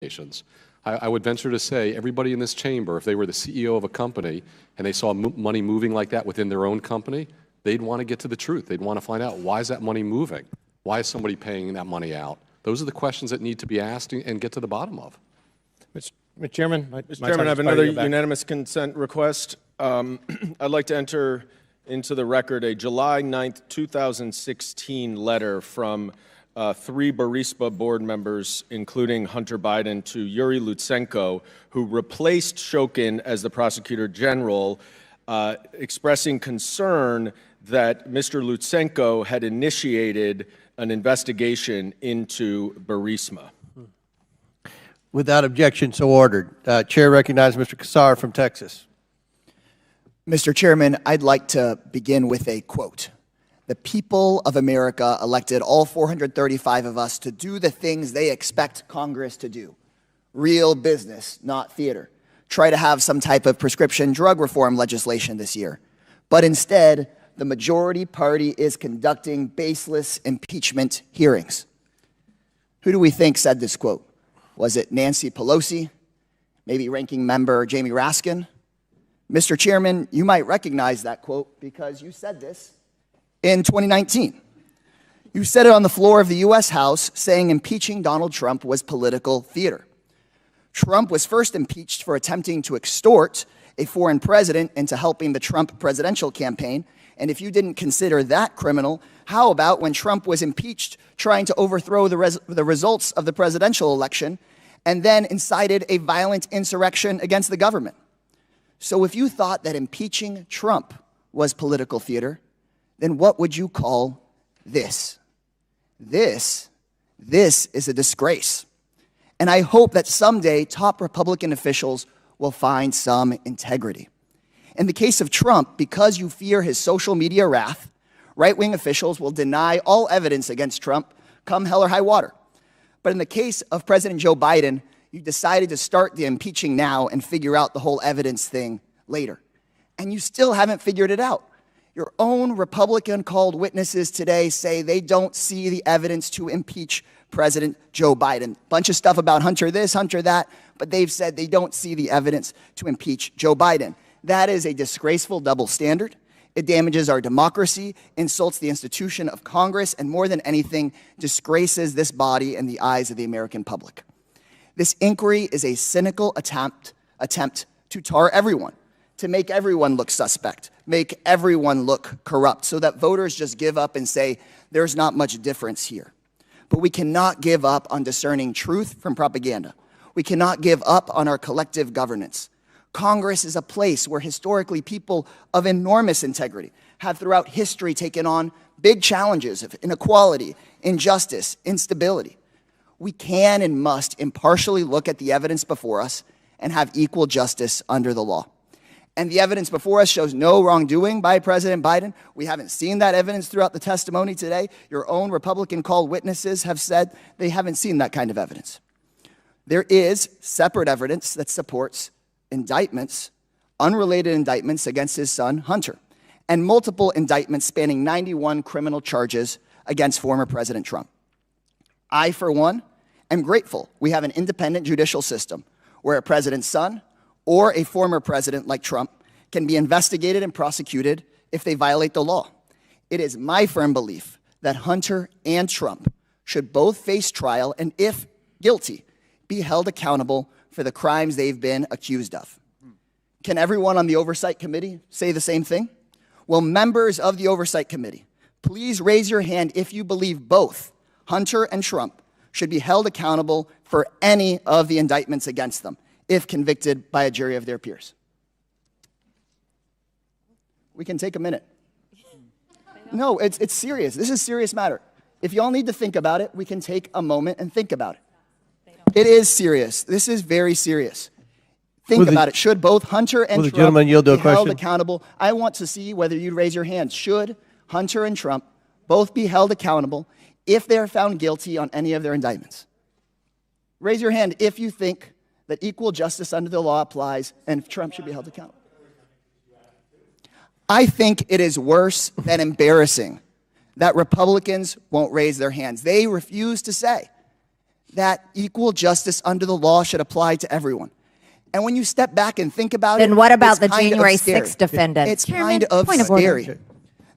nations. I would venture to say everybody in this chamber, if they were the CEO of a company and they saw money moving like that within their own company, they'd want to get to the truth. They'd want to find out, why is that money moving? Why is somebody paying that money out? Those are the questions that need to be asked and get to the bottom of. Mr. Chairman, Mr. Chairman, I have another unanimous consent request. I'd like to enter into the record a July 9th, 2016 letter from 3 Burisma board members, including Hunter Biden, to Yuri Lutsenko, who replaced Shokin as the prosecutor general, expressing concern that Mr. Lutsenko had initiated an investigation into Burisma. Without objection, so ordered. Chair recognizes Mr. Kassar from Texas. Mr. Chairman, I'd like to begin with a quote. The people of America elected all 435 of us to do the things they expect Congress to do. Real business, not theater. Try to have some type of prescription drug reform legislation this year. But instead, the majority party is conducting baseless impeachment hearings. Who do we think said this quote? Was it Nancy Pelosi? Maybe Ranking Member Jamie Raskin? Mr. Chairman, you might recognize that quote because you said this in 2019. You said it on the floor of the U.S. House, saying impeaching Donald Trump was political theater. Trump was first impeached for attempting to extort a foreign president into helping the Trump presidential campaign. And if you didn't consider that criminal, how about when Trump was impeached trying to overthrow the results of the presidential election and then incited a violent insurrection against the government? So if you thought that impeaching Trump was political theater, then what would you call this? This is a disgrace. And I hope that someday top Republican officials will find some integrity. In the case of Trump, because you fear his social media wrath, right-wing officials will deny all evidence against Trump, come hell or high water. But in the case of President Joe Biden, you decided to start the impeaching now and figure out the whole evidence thing later. And you still haven't figured it out. Your own Republican-called witnesses today say they don't see the evidence to impeach President Joe Biden. Bunch of stuff about Hunter this, Hunter that, but they've said they don't see the evidence to impeach Joe Biden. That is a disgraceful double standard. It damages our democracy, insults the institution of Congress, and more than anything, disgraces this body in the eyes of the American public. This inquiry is a cynical attempt to tar everyone, to make everyone look suspect, make everyone look corrupt, so that voters just give up and say, there's not much difference here. But we cannot give up on discerning truth from propaganda. We cannot give up on our collective governance. Congress is a place where historically people of enormous integrity have throughout history taken on big challenges of inequality, injustice, instability. We can and must impartially look at the evidence before us and have equal justice under the law. And the evidence before us shows no wrongdoing by President Biden. We haven't seen that evidence throughout the testimony today. Your own Republican-called witnesses have said they haven't seen that kind of evidence. There is separate evidence that supports indictments, unrelated indictments against his son, Hunter, and multiple indictments spanning 91 criminal charges against former President Trump. I, for one, am grateful we have an independent judicial system where a president's son or a former president like Trump can be investigated and prosecuted if they violate the law. It is my firm belief that Hunter and Trump should both face trial and, if guilty, be held accountable for the crimes they've been accused of. Can everyone on the Oversight Committee say the same thing? Will members of the Oversight Committee please raise your hand if you believe both Hunter and Trump should be held accountable for any of the indictments against them, if convicted by a jury of their peers? We can take a minute. No, it's serious. This is a serious matter. If y'all need to think about it, we can take a moment and think about it. It is serious. This is very serious. Think about it. Should both Hunter and Trump be held accountable? I want to see whether you'd raise your hands. Should Hunter and Trump both be held accountable if they're found guilty on any of their indictments? Raise your hand if you think that equal justice under the law applies and Trump should be held accountable. I think it is worse than embarrassing that Republicans won't raise their hands. They refuse to say that equal justice under the law should apply to everyone. And when you step back and think about it, Then what about it's the kind of January scary. 6th defendants? It's kind of point of order. scary.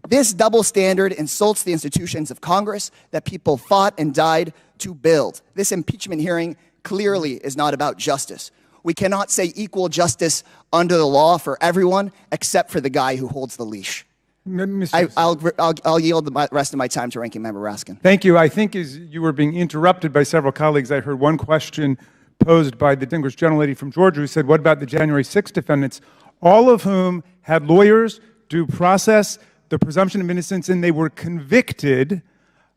This double standard insults the institutions of Congress that people fought and died to build. This impeachment hearing clearly is not about justice. We cannot say equal justice under the law for everyone except for the guy who holds the leash. I'll yield the rest of my time to Ranking Member Raskin. Thank you. I think as you were being interrupted by several colleagues, I heard one question posed by the distinguished gentlelady from Georgia who said, what about the January 6th defendants, all of whom had lawyers, due process, the presumption of innocence, and they were convicted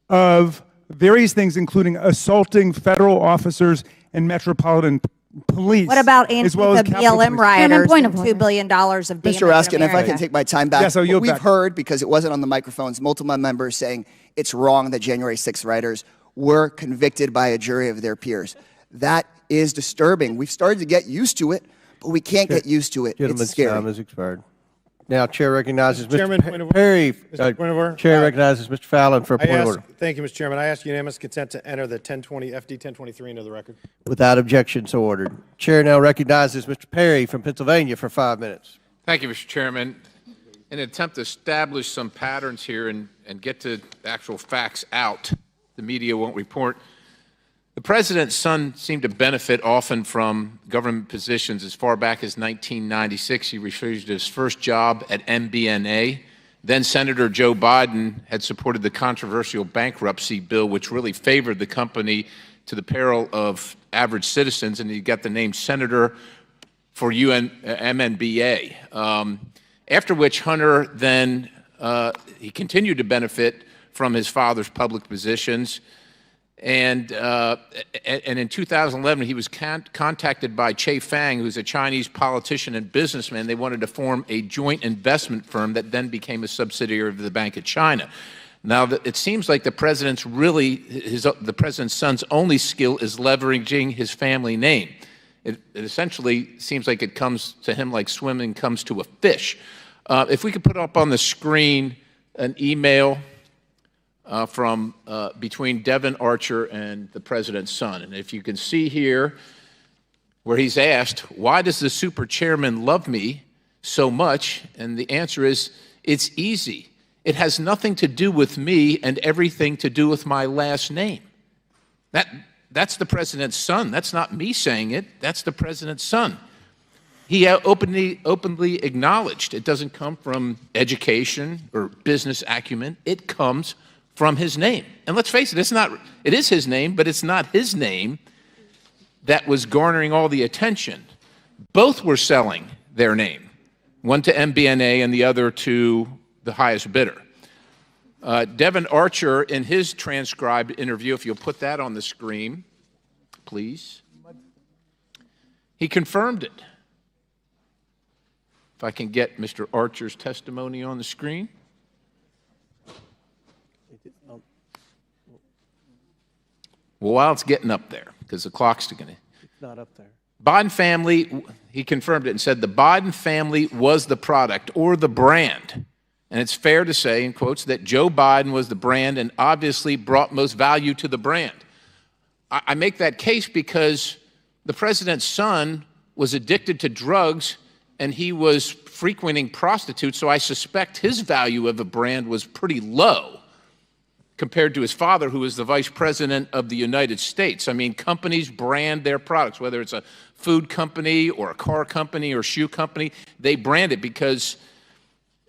of various things, including assaulting federal officers and metropolitan police. What about as well as Antifa Capitol BLM Police. rioters point and of $2 order. billion of damage Mr. Raskin, in if I America? can take my time back. Yes, I'll yield We've back. heard, because it wasn't on the microphones, multiple members saying it's wrong that January 6th rioters were convicted by a jury of their peers. That is disturbing. We've started to get used to it, but we can't get used to it. It's Gentleman's scary. time has expired. Now, Chair recognizes Chairman, Mr. point of order. Perry. Mr. Point of order. Chair recognizes Mr. Fallon for a point of order. Thank you, Mr. Chairman. I ask unanimous consent to enter the FD 1023 into the record. Without objection, so ordered. Chair now recognizes Mr. Perry from Pennsylvania for 5 minutes. Thank you, Mr. Chairman. In an attempt to establish some patterns here and get to actual facts out, the media won't report. The president's son seemed to benefit often from government positions. As far back as 1996, he refused his first job at MBNA. Then Senator Joe Biden had supported the controversial bankruptcy bill, which really favored the company to the peril of average citizens, and he got the name Senator for MNBA. After which Hunter then, he continued to benefit from his father's public positions. And in 2011, he was contacted by Che Fang, who's a Chinese politician and businessman. They wanted to form a joint investment firm that then became a subsidiary of the Bank of China. Now, it seems like the president's son's only skill is leveraging his family name. It essentially seems like it comes to him like swimming comes to a fish. If we could put up on the screen an email from between Devin Archer and the president's son. And if you can see here where he's asked, why does the super chairman love me so much? And the answer is, it's easy. It has nothing to do with me and everything to do with my last name. That's the president's son. That's not me saying it. That's the president's son. He openly acknowledged it doesn't come from education or business acumen. It comes from his name. And let's face it, it is his name, but it's not his name that was garnering all the attention. Both were selling their name, one to MBNA and the other to the highest bidder. Devin Archer, in his transcribed interview, if you'll put that on the screen, please, he confirmed it. If I can get Mr. Archer's testimony on the screen. Well, while it's getting up there, because the clock's going to... It's not up there. Biden family, he confirmed it and said the Biden family was the product or the brand. And it's fair to say, in quotes, that Joe Biden was the brand and obviously brought most value to the brand. I make that case because the president's son was addicted to drugs and he was frequenting prostitutes, so I suspect his value of a brand was pretty low compared to his father, who was the vice president of the United States. I mean, companies brand their products, whether it's a food company or a car company or shoe company, they brand it because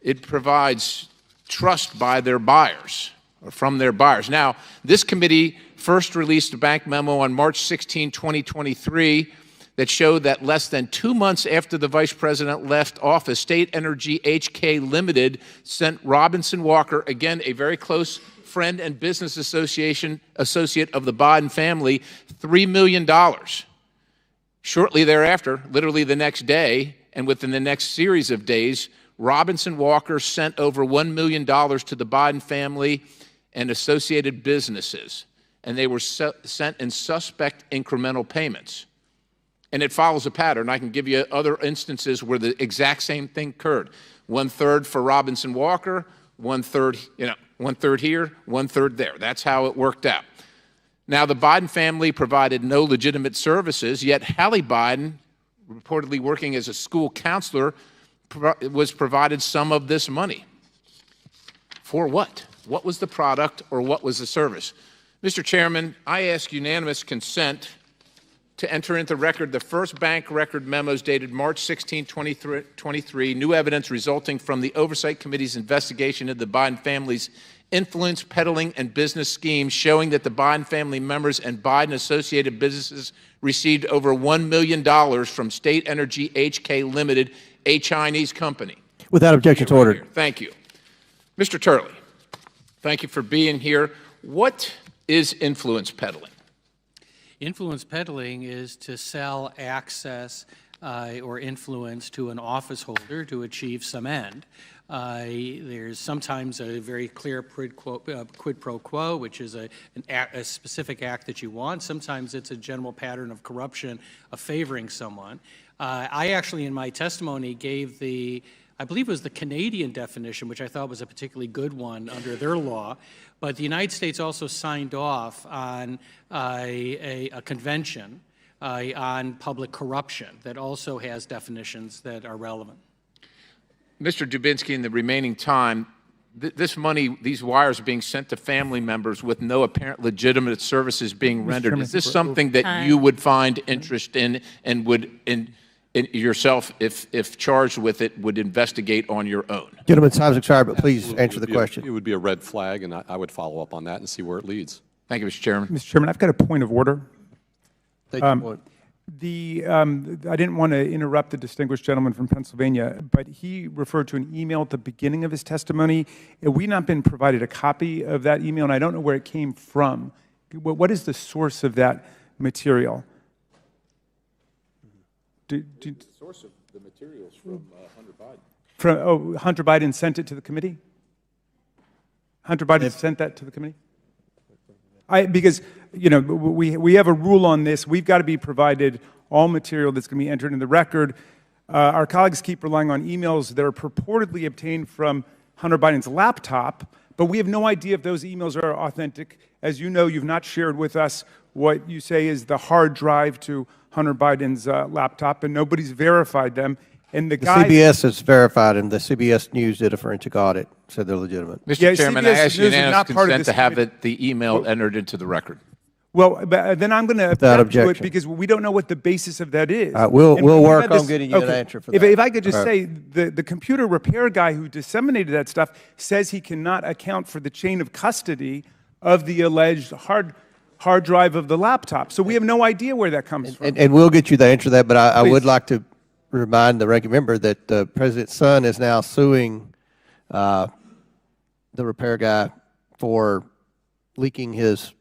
it provides trust by their buyers or from their buyers. Now, this committee first released a bank memo on March 16, 2023, that showed that less than 2 months after the vice president left office, State Energy HK Limited sent Robinson Walker, again, a very close friend and business associate of the Biden family, $3 million. Shortly thereafter, literally the next day, and within the next series of days, Robinson Walker sent over $1 million to the Biden family and associated businesses, and they were sent in suspect incremental payments. And it follows a pattern. I can give you other instances where the exact same thing occurred. 1/3 for Robinson Walker, 1/3, 1/3 here, 1/3 there. That's how it worked out. Now, the Biden family provided no legitimate services, yet Hallie Biden, reportedly working as a school counselor, was provided some of this money. For what? What was the product or what was the service? Mr. Chairman, I ask unanimous consent to enter into record the first bank record memos dated March 16, 2023, new evidence resulting from the Oversight Committee's investigation of the Biden family's influence peddling and business schemes, showing that the Biden family members and Biden-associated businesses received over $1 million from State Energy HK Limited, a Chinese company. Without objection, so ordered. Thank you. Mr. Turley, thank you for being here. What is influence peddling? Influence peddling is to sell access or influence to an office holder to achieve some end. There's sometimes a very clear quid pro quo, which is a specific act that you want. Sometimes it's a general pattern of corruption of favoring someone. I actually, in my testimony, gave I believe it was the Canadian definition, which I thought was a particularly good one under their law. But the United States also signed off on a convention on public corruption that also has definitions that are relevant. Mr. Dubinsky, in the remaining time, this money, these wires are being sent to family members with no apparent legitimate services being rendered. Is this something that you would find interest in and would yourself, if charged with it, would investigate on your own? Gentlemen, time's expired, but please answer the question. It would be a red flag, and I would follow up on that and see where it leads. Thank you, Mr. Chairman. Mr. Chairman, I've got a point of order. Take your point. I didn't want to interrupt the distinguished gentleman from Pennsylvania, but he referred to an email at the beginning of his testimony. We've not been provided a copy of that email, and I don't know where it came from. What is the source of that material? The source of the materials from Hunter Biden. Hunter Biden sent it to the committee? Hunter Biden sent that to the committee? Because, you know, we have a rule on this. We've got to be provided all material that's going to be entered in the record. Our colleagues keep relying on emails that are purportedly obtained from Hunter Biden's laptop, but we have no idea if those emails are authentic. As you know, you've not shared with us what you say is the hard drive to Hunter Biden's laptop, and nobody's verified them. And the CBS has verified, and the CBS News did a forensic audit, said they're legitimate. Mr. Chairman, CBS I ask News is unanimous not part of consent this to have committee. the email entered into the record. Well, but then I'm going to Without object to it objection. because we don't know what the basis of that is. We'll And we work had on getting you an answer for that. If I could just All right. say, the computer repair guy who disseminated that stuff says he cannot account for the chain of custody of the alleged hard drive of the laptop. So we have no idea where that comes from. And we'll get you the answer to that, but I Please. would like to remind the ranking member that the President's son is now suing the repair guy for leaking his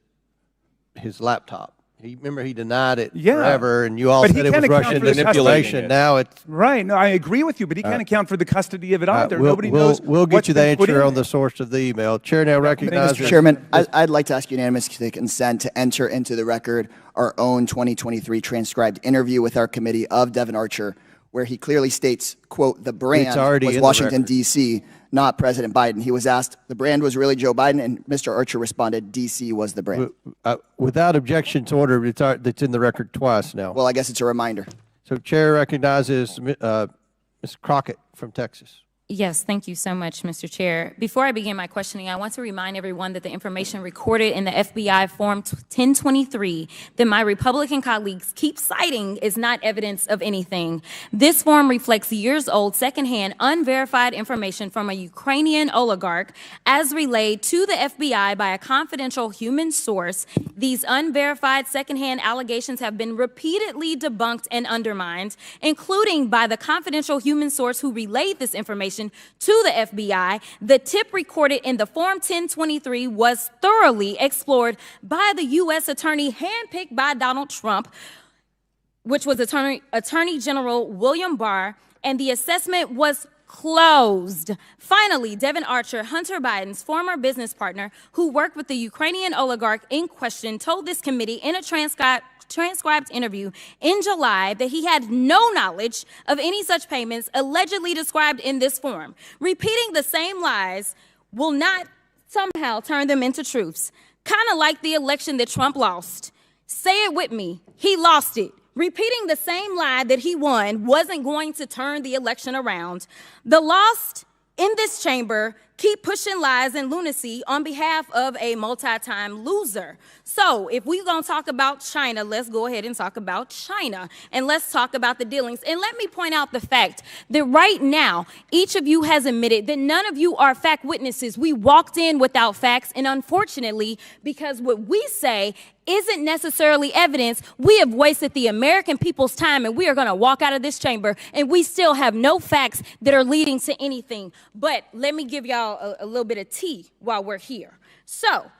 laptop. Remember, he denied it forever, and you all But he said it was can't account Russian for the manipulation. Now it's Right. No, I agree with you, but he can't account for the custody of it either. we'll, Nobody knows. We'll get what's you the been put answer in on there. the source of the email. Chair now recognizes. Mr. Chairman, I'd like to ask unanimous consent to enter into the record our own 2023 transcribed interview with our committee of Devin Archer, where he clearly states, quote, the brand already was in the Washington, record. D.C., not President Biden. He was asked, the brand was really Joe Biden, and Mr. Archer responded, D.C. was the brand. Without objection to order, it's in the record twice now. Well, I guess it's a reminder. So Chair recognizes Ms. Crockett from Texas. Yes, thank you so much, Mr. Chair. Before I begin my questioning, I want to remind everyone that the information recorded in the FBI Form 1023 that my Republican colleagues keep citing is not evidence of anything. This form reflects years-old, secondhand, unverified information from a Ukrainian oligarch as relayed to the FBI by a confidential human source. These unverified, secondhand allegations have been repeatedly debunked and undermined, including by the confidential human source who relayed this information to the FBI. The tip recorded in the Form 1023 was thoroughly explored by the U.S. attorney handpicked by Donald Trump, which was Attorney General William Barr, and the assessment was closed. Finally, Devin Archer, Hunter Biden's former business partner who worked with the Ukrainian oligarch in question, told this committee in a transcribed interview in July that he had no knowledge of any such payments allegedly described in this form. Repeating the same lies will not somehow turn them into truths. kind of like the election that Trump lost. Say it with me. He lost it. Repeating the same lie that he won wasn't going to turn the election around. The lost in this chamber keep pushing lies and lunacy on behalf of a multi-time loser. So if we're going to talk about China, let's go ahead and talk about China. And let's talk about the dealings. And let me point out the fact that right now, each of you has admitted that none of you are fact witnesses. We walked in without facts. And unfortunately, because what we say isn't necessarily evidence, we have wasted the American people's time, and we are going to walk out of this chamber and we still have no facts that are leading to anything. But let me give y'all a little bit of tea while we're here. So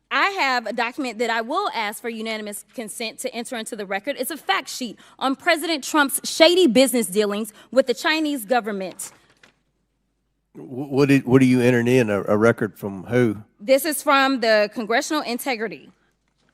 I have a document that I will ask for unanimous consent to enter into the record. It's a fact sheet on President Trump's shady business dealings with the Chinese government. What are you entering in? A record from who? This is from the Congressional Integrity.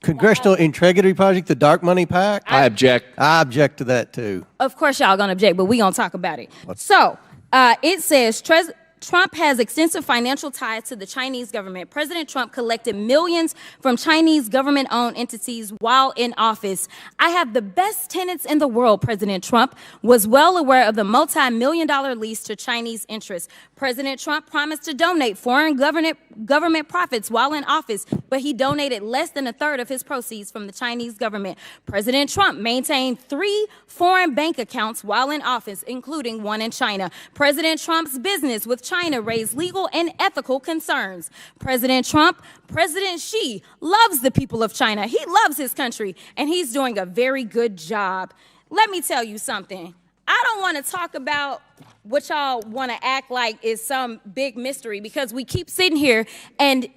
Congressional Integrity Project, the dark money pack? I object. I object to that too. Of course y'all gonna object, but we gonna talk about it. So it says Trump has extensive financial ties to the Chinese government. President Trump collected millions from Chinese government-owned entities while in office. I have the best tenants in the world, President Trump was well aware of the multi-million-dollar lease to Chinese interests. President Trump promised to donate foreign government profits while in office, but he donated less than a third of his proceeds from the Chinese government. President Trump maintained 3 foreign bank accounts while in office, including one in China. President Trump's business with China raised legal and ethical concerns. President Xi loves the people of China. He loves his country, and he's doing a very good job. Let me tell you something. I don't want to talk about what y'all want to act like is some big mystery, because we keep sitting here, and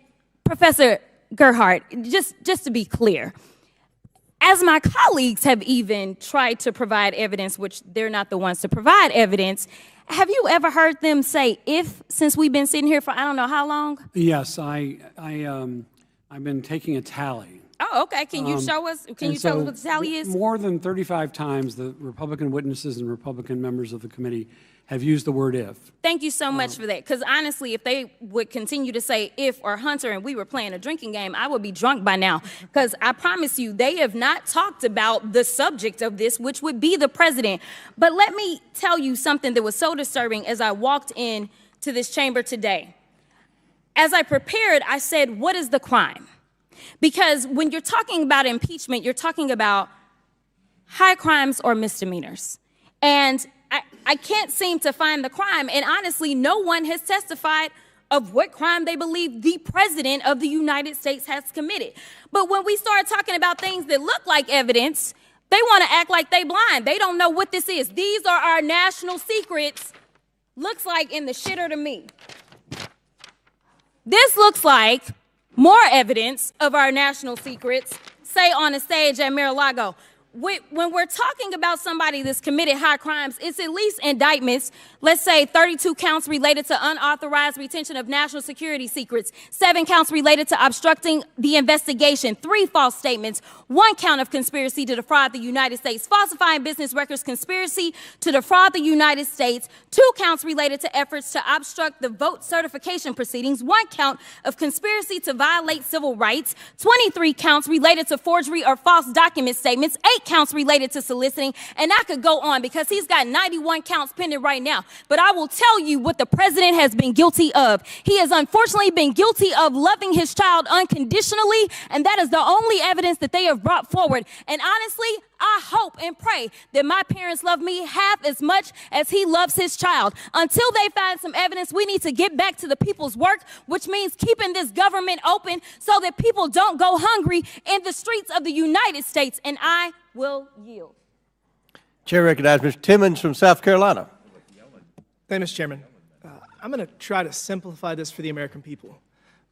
Professor Gerhardt, just to be clear, as my colleagues have even tried to provide evidence, which they're not the ones to provide evidence, have you ever heard them say "if" since we've been sitting here for I don't know how long? Yes, I've been taking a tally. Oh, okay. Can you show us? Can you tell us what the tally is? More than 35 times, the Republican witnesses and Republican members of the committee have used the word "if." Thank you so much for that. Because honestly, if they would continue to say "if" or "Hunter" and we were playing a drinking game, I would be drunk by now. Because I promise you, they have not talked about the subject of this, which would be the president. But let me tell you something that was so disturbing as I walked in to this chamber today. As I prepared, I said, what is the crime? Because when you're talking about impeachment, you're talking about high crimes or misdemeanors. And I can't seem to find the crime. And honestly, no one has testified of what crime they believe the president of the United States has committed. But when we start talking about things that look like evidence, they want to act like they blind. They don't know what this is. These are our national secrets. Looks like in the shitter to me. This looks like more evidence of our national secrets, say on a stage at Mar-a-Lago. When we're talking about somebody that's committed high crimes, it's at least indictments. Let's say 32 counts related to unauthorized retention of national security secrets, 7 counts related to obstructing the investigation, 3 false statements, 1 count of conspiracy to defraud the United States, falsifying business records, conspiracy to defraud the United States, 2 counts related to efforts to obstruct the vote certification proceedings, 1 count of conspiracy to violate civil rights, 23 counts related to forgery or false document statements, 8 counts related to soliciting, and I could go on because he's got 91 counts pending right now. But I will tell you what the president has been guilty of. He has unfortunately been guilty of loving his child unconditionally, and that is the only evidence that they have brought forward. And honestly, I hope and pray that my parents love me half as much as he loves his child. Until they find some evidence, we need to get back to the people's work, which means keeping this government open so that people don't go hungry in the streets of the United States. And I will yield. Chair recognizes Mr. Timmons from South Carolina. Thank you, Mr. Chairman. I'm going to try to simplify this for the American people.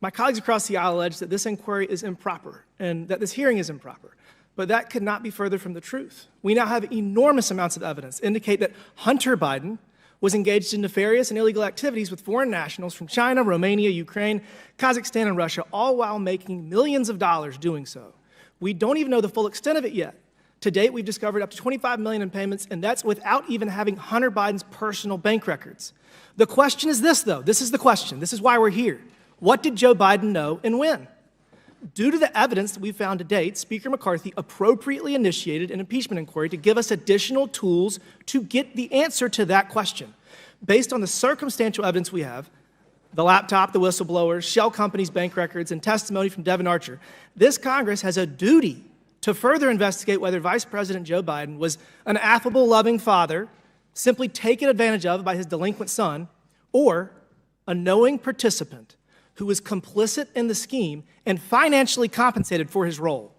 My colleagues across the aisle allege that this inquiry is improper and that this hearing is improper. But that could not be further from the truth. We now have enormous amounts of evidence to indicate that Hunter Biden was engaged in nefarious and illegal activities with foreign nationals from China, Romania, Ukraine, Kazakhstan, and Russia, all while making millions of dollars doing so. We don't even know the full extent of it yet. To date, we've discovered up to $25 million in payments, and that's without even having Hunter Biden's personal bank records. The question is this, though. This is the question. This is why we're here. What did Joe Biden know and when? Due to the evidence that we found to date, Speaker McCarthy appropriately initiated an impeachment inquiry to give us additional tools to get the answer to that question. Based on the circumstantial evidence we have, the laptop, the whistleblowers, shell companies' bank records, and testimony from Devin Archer, this Congress has a duty to further investigate whether Vice President Joe Biden was an affable, loving father, simply taken advantage of by his delinquent son, or a knowing participant who was complicit in the scheme and financially compensated for his role.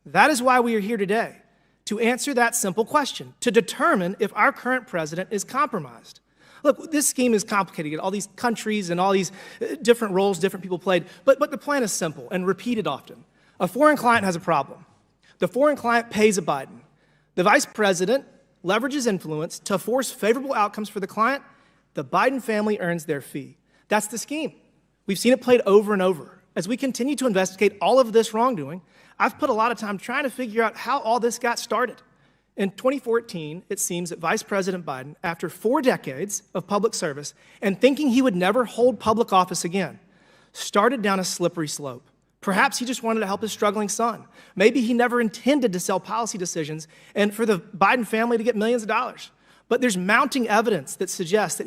That is why we are here today, to answer that simple question, to determine if our current president is compromised. Look, this scheme is complicated, all these countries and all these different roles different people played, but the plan is simple and repeated often. A foreign client has a problem. The foreign client pays a Biden. The vice president leverages influence to force favorable outcomes for the client. The Biden family earns their fee. That's the scheme. We've seen it played over and over. As we continue to investigate all of this wrongdoing, I've put a lot of time trying to figure out how all this got started. In 2014, it seems that Vice President Biden, after 4 decades of public service and thinking he would never hold public office again, started down a slippery slope. Perhaps he just wanted to help his struggling son. Maybe he never intended to sell policy decisions and for the Biden family to get millions of dollars. But there's mounting evidence that suggests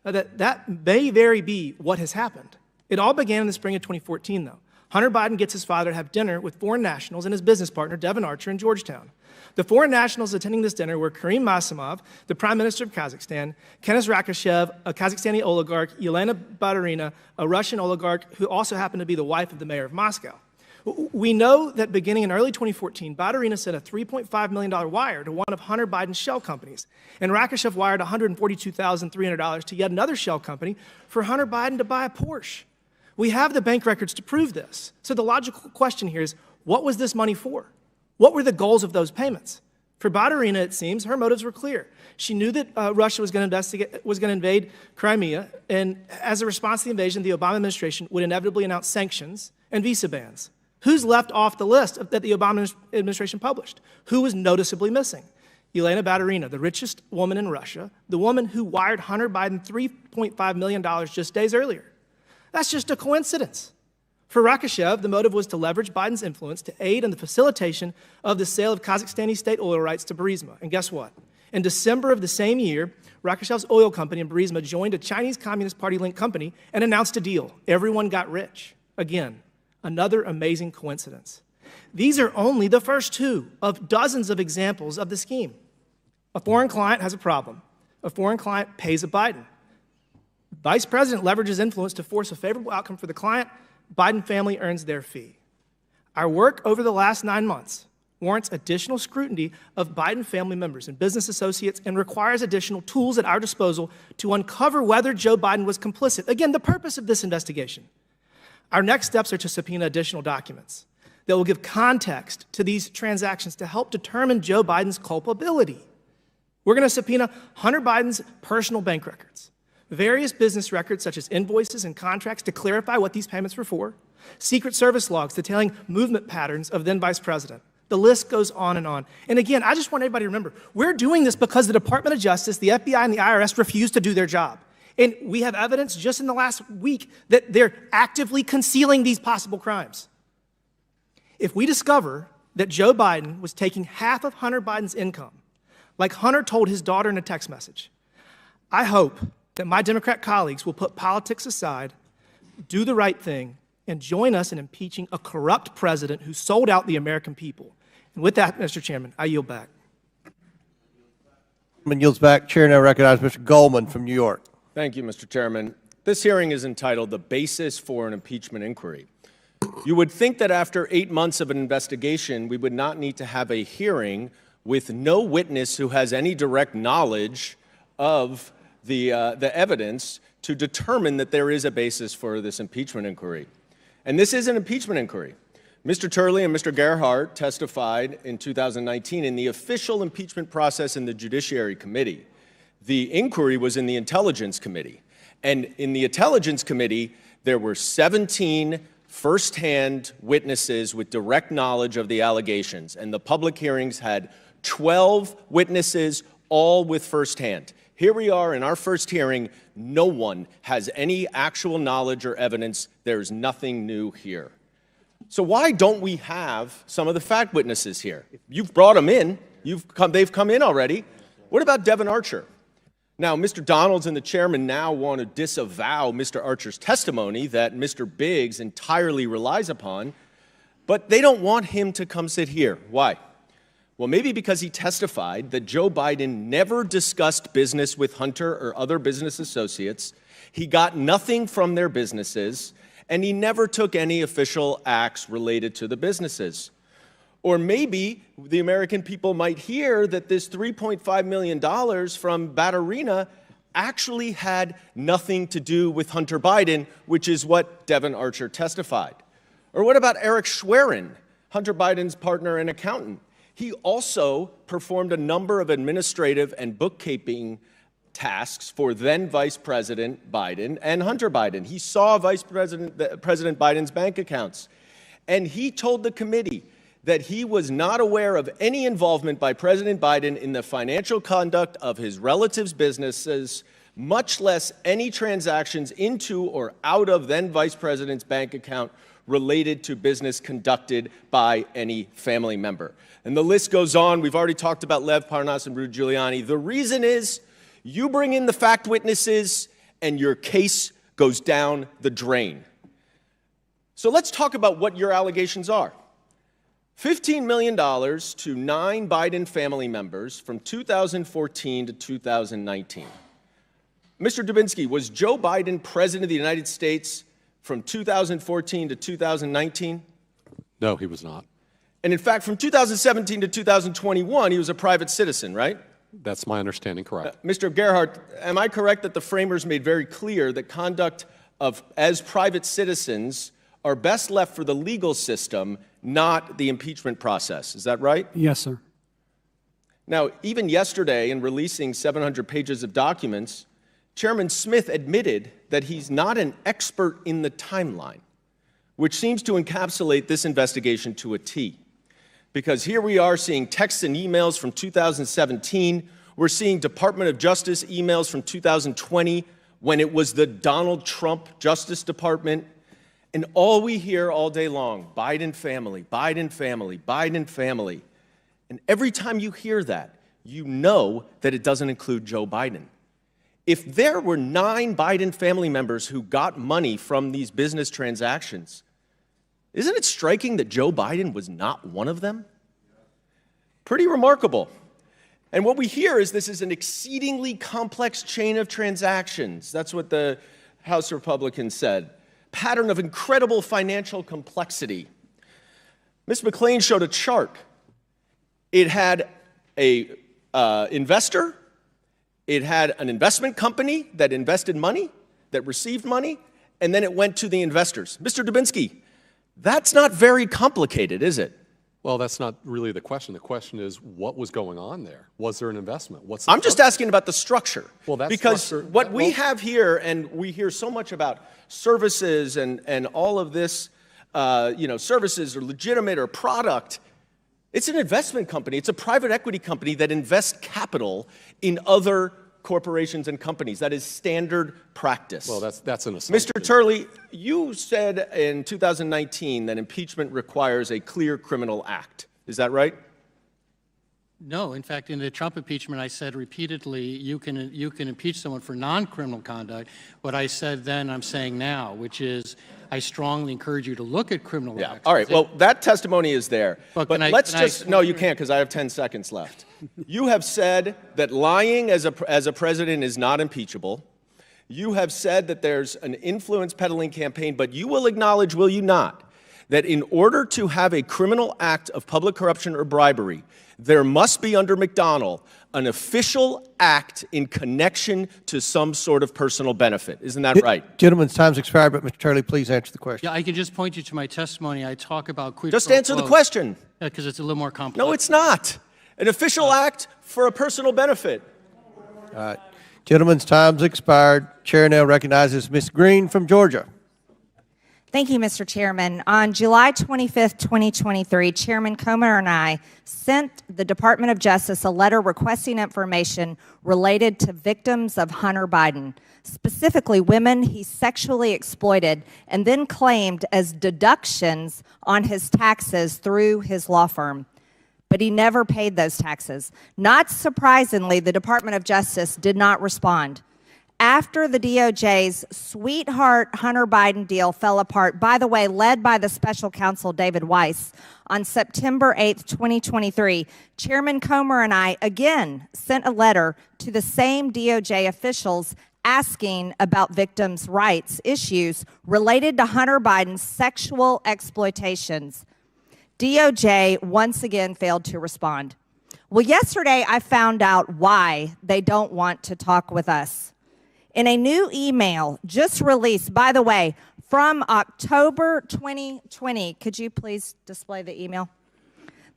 that that may very be what has happened. It all began in the spring of 2014, though. Hunter Biden gets his father to have dinner with foreign nationals and his business partner, Devin Archer, in Georgetown. The foreign nationals attending this dinner were Karim Masimov, the Prime Minister of Kazakhstan, Kenes Rakishev, a Kazakhstani oligarch, Yelena Baturina, a Russian oligarch who also happened to be the wife of the mayor of Moscow. We know that beginning in early 2014, Baturina sent a $3.5 million wire to one of Hunter Biden's shell companies, and Rakishev wired $142,300 to yet another shell company for Hunter Biden to buy a Porsche. We have the bank records to prove this. So the logical question here is, what was this money for? What were the goals of those payments? For Baturina, it seems, her motives were clear. She knew that Russia was going to invade Crimea, and as a response to the invasion, the Obama administration would inevitably announce sanctions and visa bans. Who's left off the list that the Obama administration published? Who was noticeably missing? Yelena Baturina, the richest woman in Russia, the woman who wired Hunter Biden $3.5 million just days earlier. That's just a coincidence. For Rakishev, the motive was to leverage Biden's influence to aid in the facilitation of the sale of Kazakhstani state oil rights to Burisma. And guess what? In December of the same year, Rakishev's oil company and Burisma joined a Chinese Communist Party-linked company and announced a deal. Everyone got rich. Again, another amazing coincidence. These are only the first 2 of dozens of examples of the scheme. A foreign client has a problem. A foreign client pays a Biden. Vice President leverages influence to force a favorable outcome for the client. Biden family earns their fee. Our work over the last 9 months warrants additional scrutiny of Biden family members and business associates and requires additional tools at our disposal to uncover whether Joe Biden was complicit. Again, the purpose of this investigation. Our next steps are to subpoena additional documents that will give context to these transactions to help determine Joe Biden's culpability. We're going to subpoena Hunter Biden's personal bank records, various business records such as invoices and contracts to clarify what these payments were for, Secret Service logs detailing movement patterns of then Vice President. The list goes on and on. And again, I just want everybody to remember, we're doing this because the Department of Justice, the FBI, and the IRS refuse to do their job. And we have evidence just in the last week that they're actively concealing these possible crimes. If we discover that Joe Biden was taking half of Hunter Biden's income, like Hunter told his daughter in a text message, I hope that my Democrat colleagues will put politics aside, do the right thing, and join us in impeaching a corrupt president who sold out the American people. And with that, Mr. Chairman, I yield back. Yields back. Chair now recognizes Mr. Goldman from New York. Thank you, Mr. Chairman. This hearing is entitled The Basis for an Impeachment Inquiry. You would think that after 8 months of an investigation, we would not need to have a hearing with no witness who has any direct knowledge of the evidence to determine that there is a basis for this impeachment inquiry. And this is an impeachment inquiry. Mr. Turley and Mr. Gerhardt testified in 2019 in the official impeachment process in the Judiciary Committee. The inquiry was in the Intelligence Committee. And in the Intelligence Committee, there were 17 firsthand witnesses with direct knowledge of the allegations. And the public hearings had 12 witnesses, all with firsthand. Here we are in our first hearing. No one has any actual knowledge or evidence. There's nothing new here. So why don't we have some of the fact witnesses here? You've brought them in. They've come in already. What about Devin Archer? Now, Mr. Donalds and the chairman now want to disavow Mr. Archer's testimony that Mr. Biggs entirely relies upon, but they don't want him to come sit here. Why? Well, maybe because he testified that Joe Biden never discussed business with Hunter or other business associates, he got nothing from their businesses, and he never took any official acts related to the businesses. Or maybe the American people might hear that this $3.5 million from Batterina actually had nothing to do with Hunter Biden, which is what Devin Archer testified. Or what about Eric Schwerin, Hunter Biden's partner and accountant? He also performed a number of administrative and bookkeeping tasks for then Vice President Biden and Hunter Biden. He saw President Biden's bank accounts, and he told the committee that he was not aware of any involvement by President Biden in the financial conduct of his relatives' businesses, much less any transactions into or out of then Vice President's bank account related to business conducted by any family member. And the list goes on. We've already talked about Lev Parnas and Rudy Giuliani. The reason is you bring in the fact witnesses and your case goes down the drain. So let's talk about what your allegations are. $15 million to 9 Biden family members from 2014 to 2019. Mr. Dubinsky, was Joe Biden president of the United States from 2014 to 2019? No, he was not. And in fact, from 2017 to 2021, he was a private citizen, right? That's my understanding, correct. Mr. Gerhardt, am I correct that the framers made very clear that conduct as private citizens are best left for the legal system, not the impeachment process? Is that right? Yes, sir. Now, even yesterday, in releasing 700 pages of documents, Chairman Smith admitted that he's not an expert in the timeline, which seems to encapsulate this investigation to a T. Because here we are seeing texts and emails from 2017. We're seeing Department of Justice emails from 2020 when it was the Donald Trump Justice Department. And all we hear all day long, Biden family, Biden family, Biden family. And every time you hear that, you know that it doesn't include Joe Biden. If there were 9 Biden family members who got money from these business transactions, isn't it striking that Joe Biden was not one of them? Pretty remarkable. And what we hear is this is an exceedingly complex chain of transactions. That's what the House Republicans said. Pattern of incredible financial complexity. Ms. McClain showed a chart. It had an investor, it had an investment company that invested money, that received money, and then it went to the investors. Mr. Dubinsky, that's not very complicated, is it? Well, that's not really the question. The question is, what was going on there? Was there an investment? I'm just asking about the structure. Well, that's because structure, what we have here, and we hear so much about services and all of this, services or legitimate or product. It's an investment company. It's a private equity company that invests capital in other corporations and companies. That is standard practice. Well, that's an assumption. Mr. Turley, you said in 2019 that impeachment requires a clear criminal act. Is that right? No, in fact, in the Trump impeachment, I said repeatedly, you can impeach someone for non-criminal conduct. What I said then, I'm saying now, which is I strongly encourage you to look at criminal acts. All right. Well, that testimony is there. But no, you can't because I have 10 seconds left. You have said that lying as a president is not impeachable. You have said that there's an influence peddling campaign, but you will acknowledge, will you not, that in order to have a criminal act of public corruption or bribery, there must be under McDonnell an official act in connection to some sort of personal benefit. Isn't that right? Gentleman's time's expired, but Mr. Turley, please answer the question. Yeah, I can just point you to my testimony. I talk about quid Just pro answer the quo. question. Because it's a little more complex. No, it's not. An official act for a personal benefit. All right. Gentleman's time's expired. Chair now recognizes Ms. Green from Georgia. Thank you, Mr. Chairman. On July 25th, 2023, Chairman Comer and I sent the Department of Justice a letter requesting information related to victims of Hunter Biden, specifically women he sexually exploited and then claimed as deductions on his taxes through his law firm. But he never paid those taxes. Not surprisingly, the Department of Justice did not respond. After the DOJ's sweetheart Hunter Biden deal fell apart, by the way, led by the special counsel David Weiss, on September 8th, 2023, Chairman Comer and I again sent a letter to the same DOJ officials asking about victims' rights issues related to Hunter Biden's sexual exploitations. DOJ once again failed to respond. Well, yesterday I found out why they don't want to talk with us. In a new email just released, by the way, from October 2020, could you please display the email?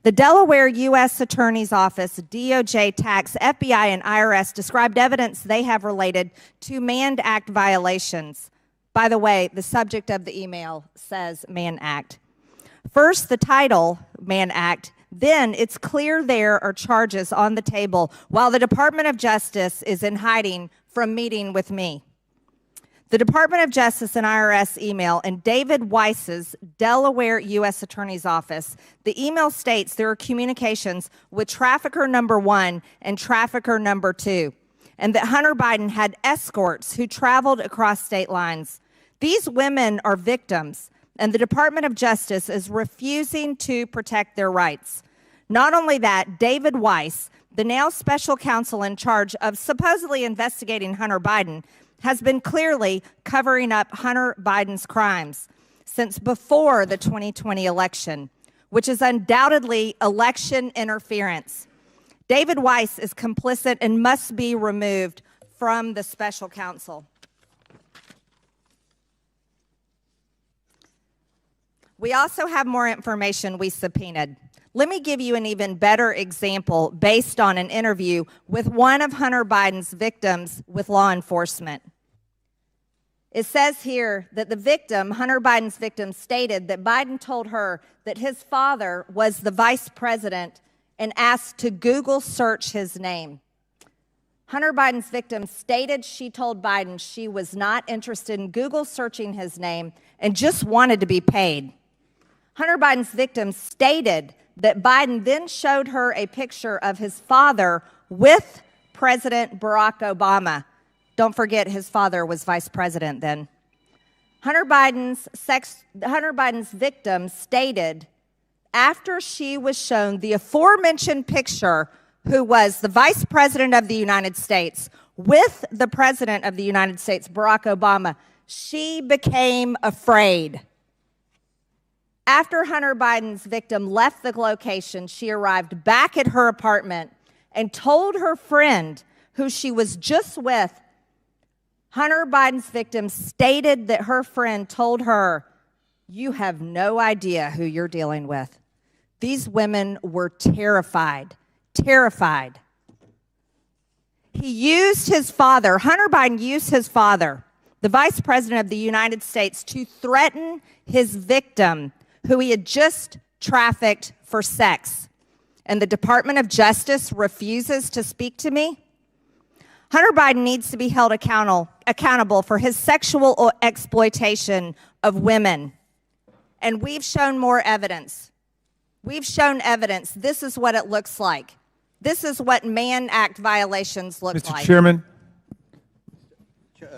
The Delaware U.S. Attorney's Office, DOJ, Tax, FBI, and IRS described evidence they have related to Mann Act violations. By the way, the subject of the email says Mann Act. First, the title, Mann Act. Then it's clear there are charges on the table while the Department of Justice is in hiding from meeting with me. The Department of Justice and IRS email and David Weiss's Delaware U.S. Attorney's Office, the email states there are communications with trafficker number 1 and trafficker number 2, and that Hunter Biden had escorts who traveled across state lines. These women are victims, and the Department of Justice is refusing to protect their rights. Not only that, David Weiss, the now special counsel in charge of supposedly investigating Hunter Biden, has been clearly covering up Hunter Biden's crimes since before the 2020 election, which is undoubtedly election interference. David Weiss is complicit and must be removed from the special counsel. We also have more information we subpoenaed. Let me give you an even better example based on an interview with one of Hunter Biden's victims with law enforcement. It says here that the victim, Hunter Biden's victim, stated that Biden told her that his father was the vice president and asked to Google search his name. Hunter Biden's victim stated she told Biden she was not interested in Google searching his name and just wanted to be paid. Hunter Biden's victim stated that Biden then showed her a picture of his father with President Barack Obama. Don't forget his father was vice president then. Hunter Biden's victim stated after she was shown the aforementioned picture who was the vice president of the United States with the president of the United States, Barack Obama, she became afraid. After Hunter Biden's victim left the location, she arrived back at her apartment and told her friend, who she was just with, Hunter Biden's victim stated that her friend told her, "You have no idea who you're dealing with." These women were terrified, terrified. He used his father, Hunter Biden used his father, the vice president of the United States, to threaten his victim, who he had just trafficked for sex. And the Department of Justice refuses to speak to me? Hunter Biden needs to be held accountable for his sexual exploitation of women. And we've shown more evidence. We've shown evidence. This is what it looks like. This is what Mann Act violations look like. Mr. Chairman?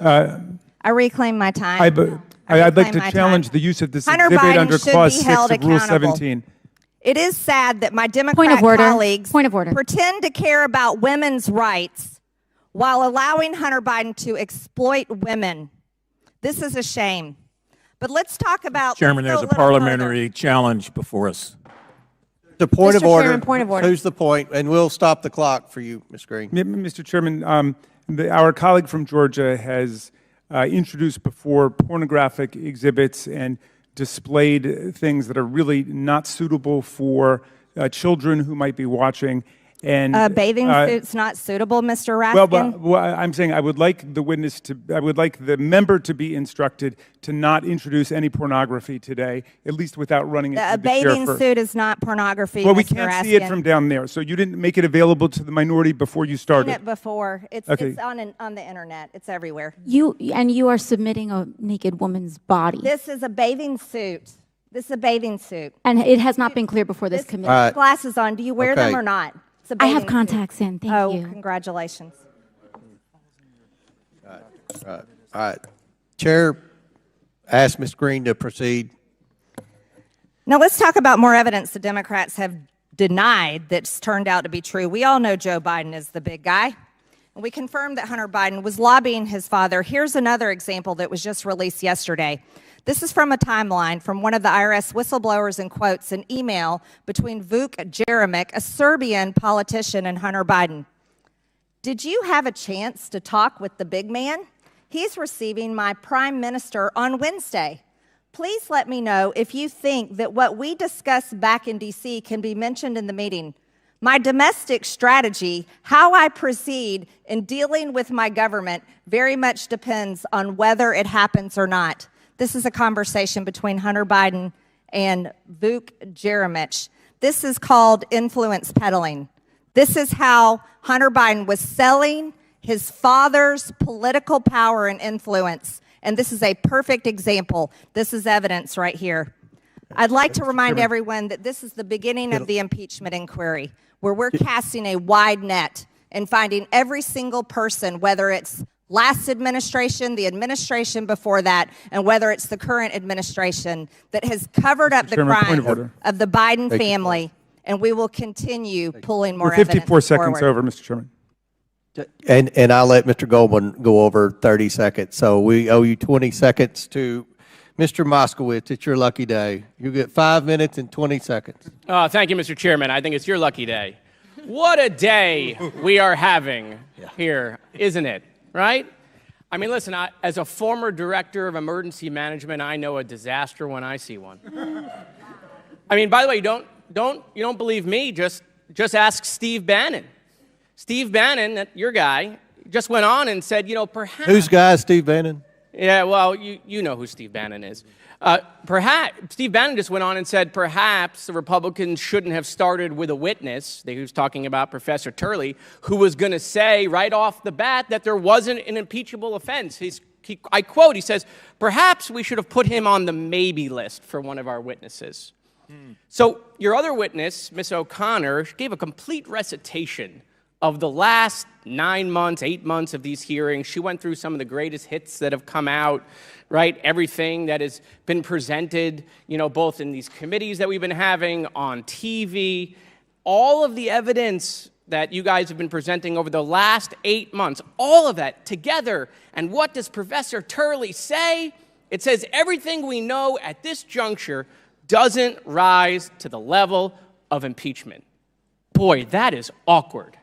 I reclaim my time. I'd like to challenge the use of this Hunter exhibit Biden under should Clause be 6 held of Rule accountable. 17. It is sad that my Democrat colleagues pretend to care about women's rights while allowing Hunter Biden to exploit women. This is a shame. But let's talk about— Chairman, there's a parliamentary challenge before us. The point of order. Chairman, point of order. Who's the point? And we'll stop the clock for you, Ms. Green. Mr. Chairman, our colleague from Georgia has introduced before pornographic exhibits and displayed things that are really not suitable for children who might be watching. And Bathing suit's not suitable, Mr. well, Raskin? I'm saying I would like the member to be instructed to not introduce any pornography today, at least without running it A through the chair bathing first. suit is not pornography, Well, we Mr. can't see it Raskin. from down there, so you didn't make it available to the minority before you I've seen started. it before. It's Okay. on the internet. It's everywhere. You are submitting a naked woman's body. This is a bathing suit. This is a bathing suit. And it has not been clear before this committee. All right. Glasses on. Do you wear them Okay. or not? It's a I have bathing suit. contacts in, thank you. Congratulations. All right. Chair asked Ms. Green to proceed. Now let's talk about more evidence the Democrats have denied that's turned out to be true. We all know Joe Biden is the big guy. And we confirmed that Hunter Biden was lobbying his father. Here's another example that was just released yesterday. This is from a timeline from one of the IRS whistleblowers and quotes an email between Vuk Jeremic, a Serbian politician, and Hunter Biden. Did you have a chance to talk with the big man? He's receiving my prime minister on Wednesday. Please let me know if you think that what we discussed back in D.C. can be mentioned in the meeting. My domestic strategy, how I proceed in dealing with my government, very much depends on whether it happens or not. This is a conversation between Hunter Biden and Vuk Jeremic. This is called influence peddling. This is how Hunter Biden was selling his father's political power and influence. And this is a perfect example. This is evidence right here. I'd like to remind everyone that this is the beginning of the impeachment inquiry, where we're casting a wide net and finding every single person, whether it's last administration, the administration before that, and whether it's the current administration, that has covered up the crime of the Biden family. And we will continue pulling more We're evidence 54 seconds forward. over, Mr. Chairman. And I'll let Mr. Goldman go over 30 seconds. So we owe you 20 seconds to Mr. Moskowitz. It's your lucky day. You get 5 minutes and 20 seconds. Thank you, Mr. Chairman. I think it's your lucky day. What a day we are having here, isn't it? Right? I mean, listen, as a former director of emergency management, I know a disaster when I see one. I mean, by the way, you don't believe me, just ask Steve Bannon. Steve Bannon, your guy, just went on and said, perhaps... Who's guy, Steve Bannon? Yeah, well, you know who Steve Bannon is. Perhaps Steve Bannon just went on and said perhaps the Republicans shouldn't have started with a witness. He was talking about Professor Turley, who was going to say right off the bat that there wasn't an impeachable offense. I quote, he says, perhaps we should have put him on the maybe list for one of our witnesses. So your other witness, Ms. O'Connor, gave a complete recitation of the last 9 months, 8 months of these hearings. She went through some of the greatest hits that have come out, right? Everything that has been presented, both in these committees that we've been having, on TV, all of the evidence that you guys have been presenting over the last 8 months, all of that together. And what does Professor Turley say? It says everything we know at this juncture doesn't rise to the level of impeachment. Boy, that is awkward.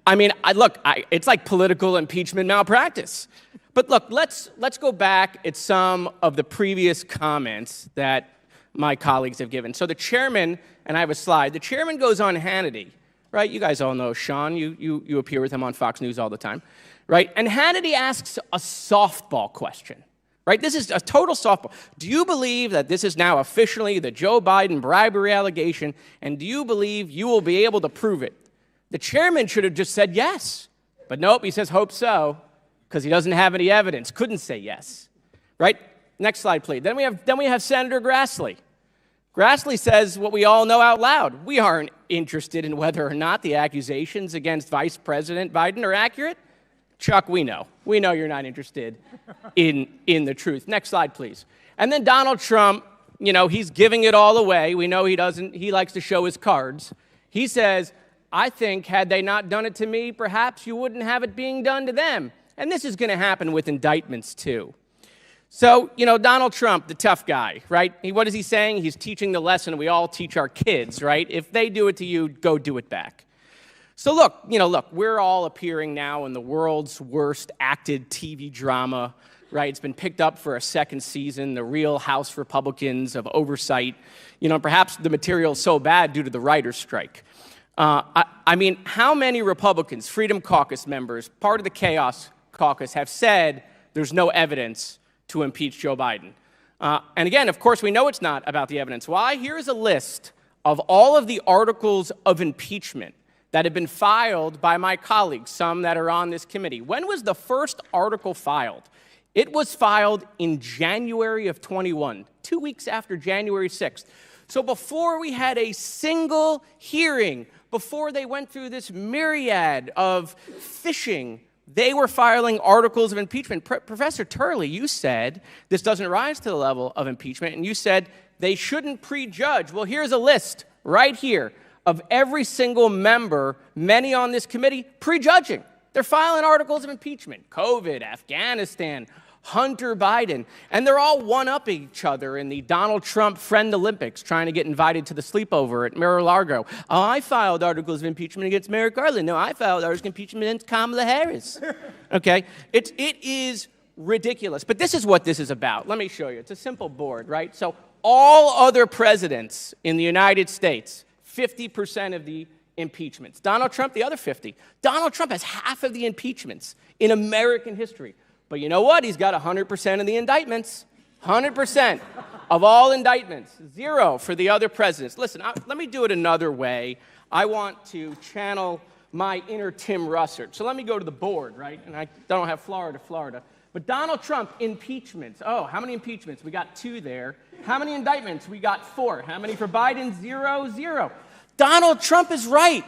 It's like political impeachment malpractice. But look, let's go back at some of the previous comments that my colleagues have given. So the chairman, and I have a slide, the chairman goes on Hannity, right? You guys all know Sean. You appear with him on Fox News all the time, right? And Hannity asks a softball question, right? This is a total softball. Do you believe that this is now officially the Joe Biden bribery allegation, and do you believe you will be able to prove it? The chairman should have just said yes. But nope, he says hope so, because he doesn't have any evidence. Couldn't say yes. Right? Next slide, please. Then we have Senator Grassley. Grassley says what we all know out loud. We aren't interested in whether or not the accusations against Vice President Biden are accurate. Chuck, we know. We know you're not interested in the truth. Next slide, please. And then Donald Trump, he's giving it all away. We know he likes to show his cards. He says, I think had they not done it to me, perhaps you wouldn't have it being done to them. And this is going to happen with indictments, too. So, Donald Trump, the tough guy, right? What is he saying? He's teaching the lesson we all teach our kids, right? If they do it to you, go do it back. So look, we're all appearing now in the world's worst acted TV drama, right? It's been picked up for a second season, the real House Republicans of Oversight. Perhaps the material's so bad due to the writer's strike. I mean, how many Republicans, Freedom Caucus members, part of the Chaos Caucus, have said there's no evidence to impeach Joe Biden? And again, of course, we know it's not about the evidence. Why? Here's a list of all of the articles of impeachment that have been filed by my colleagues, some that are on this committee. When was the first article filed? It was filed in January of 21, 2 weeks after January 6th. So before we had a single hearing, before they went through this myriad of phishing, they were filing articles of impeachment. Professor Turley, you said this doesn't rise to the level of impeachment, and you said they shouldn't prejudge. Well, here's a list right here of every single member, many on this committee, prejudging. They're filing articles of impeachment. COVID, Afghanistan, Hunter Biden, and they're all one-upping each other in the Donald Trump Friend Olympics, trying to get invited to the sleepover at Mar-a-Lago. Oh, I filed articles of impeachment against Merrick Garland. No, I filed articles of impeachment against Kamala Harris. Okay? It is ridiculous. But this is what this is about. Let me show you. It's a simple board, right? So all other presidents in the United States, 50% of the impeachments. Donald Trump, the other 50. Donald Trump has half of the impeachments in American history. But you know what? He's got 100% of the indictments. 100% of all indictments. 0 for the other presidents. Listen, let me do it another way. I want to channel my inner Tim Russert. So let me go to the board, right? And I don't have Florida. But Donald Trump, impeachments. Oh, how many impeachments? We got 2 there. How many indictments? We got 4. How many for Biden? 0, 0. Donald Trump is right.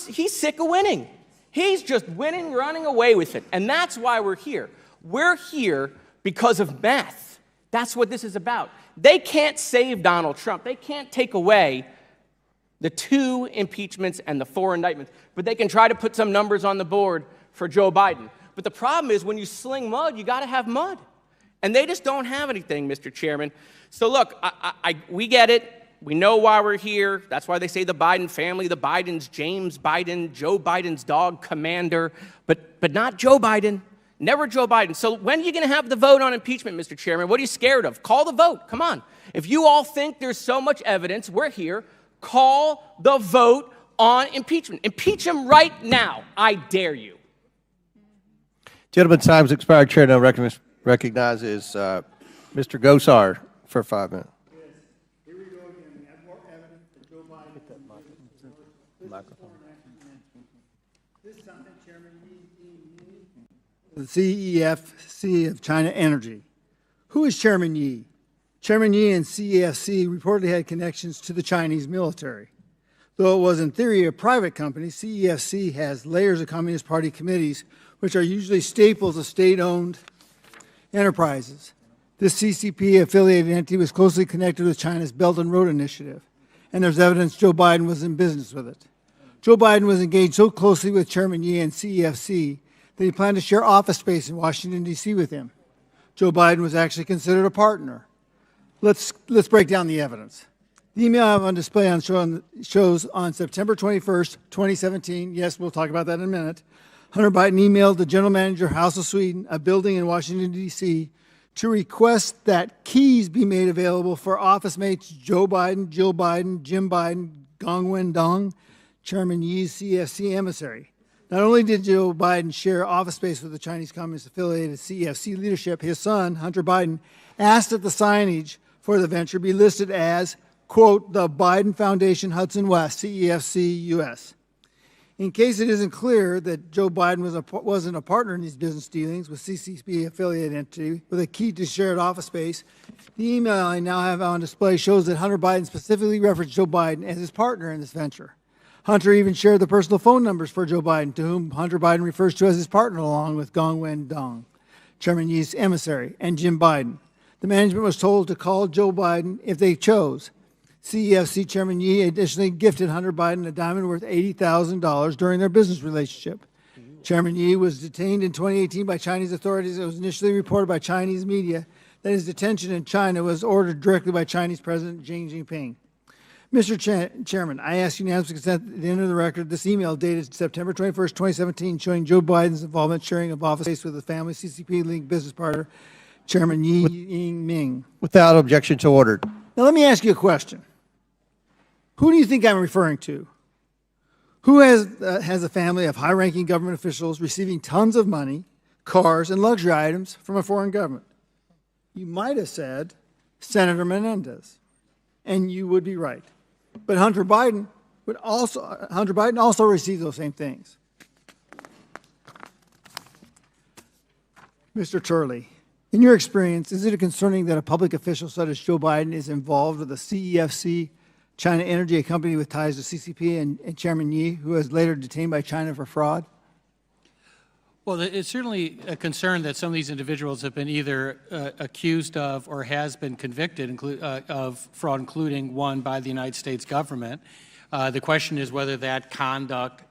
He's sick of winning. He's just winning, running away with it. And that's why we're here. We're here because of math. That's what this is about. They can't save Donald Trump. They can't take away the 2 impeachments and the 4 indictments. But they can try to put some numbers on the board for Joe Biden. But the problem is when you sling mud, you got to have mud. And they just don't have anything, Mr. Chairman. So look, we get it. We know why we're here. That's why they say the Biden family, the Bidens, James Biden, Joe Biden's dog, Commander, but not Joe Biden. Never Joe Biden. So when are you going to have the vote on impeachment, Mr. Chairman? What are you scared of? Call the vote. Come on. If you all think there's so much evidence, we're here. Call the vote on impeachment. Impeach him right now. I dare you. Gentleman's time's expired. Chair now recognizes Mr. Gosar for 5 minutes. The CEFC of China Energy. Who is Chairman Yi? Chairman Yi and CEFC reportedly had connections to the Chinese military. Though it was in theory a private company, CEFC has layers of Communist Party committees, which are usually staples of state-owned enterprises. This CCP-affiliated entity was closely connected with China's Belt and Road Initiative, and there's evidence Joe Biden was in business with it. Joe Biden was engaged so closely with Chairman Yi and CEFC that he planned to share office space in Washington, D.C. with him. Joe Biden was actually considered a partner. Let's break down the evidence. The email I have on display shows on September 21st, 2017, yes, we'll talk about that in a minute, Hunter Biden emailed the general manager, House of Sweden, a building in Washington, D.C., to request that keys be made available for office mates Joe Biden, Jill Biden, Jim Biden, Gong Wendong, Chairman Yi's CEFC emissary. Not only did Joe Biden share office space with the Chinese Communist-affiliated CEFC leadership, his son, Hunter Biden, asked that the signage for the venture be listed as, quote, the Biden Foundation Hudson West, CEFC US. In case it isn't clear that Joe Biden wasn't a partner in these business dealings with CCP-affiliated entity with a key to shared office space, the email I now have on display shows that Hunter Biden specifically referenced Joe Biden as his partner in this venture. Hunter even shared the personal phone numbers for Joe Biden, to whom Hunter Biden refers to as his partner, along with Gong Wendong, Chairman Yi's emissary, and Jim Biden. The management was told to call Joe Biden if they chose. CEFC Chairman Yi additionally gifted Hunter Biden a diamond worth $80,000 during their business relationship. Chairman Yi was detained in 2018 by Chinese authorities. It was initially reported by Chinese media that his detention in China was ordered directly by Chinese President Xi Jinping. Mr. Chairman, I ask unanimous consent at the end of the record this email dated September 21st, 2017, showing Joe Biden's involvement sharing of office space with his family CCP-linked business partner, Chairman Yi Ying-ming. Without objection to order. Now let me ask you a question. Who do you think I'm referring to? Who has a family of high-ranking government officials receiving tons of money, cars, and luxury items from a foreign government? You might have said Senator Menendez, and you would be right. But Hunter Biden also received those same things. Mr. Turley, in your experience, is it concerning that a public official such as Joe Biden is involved with the CEFC, China Energy, a company with ties to CCP, and Chairman Yi, who was later detained by China for fraud? Well, it's certainly a concern that some of these individuals have been either accused of or has been convicted of fraud, including one by the United States government. The question is whether that conduct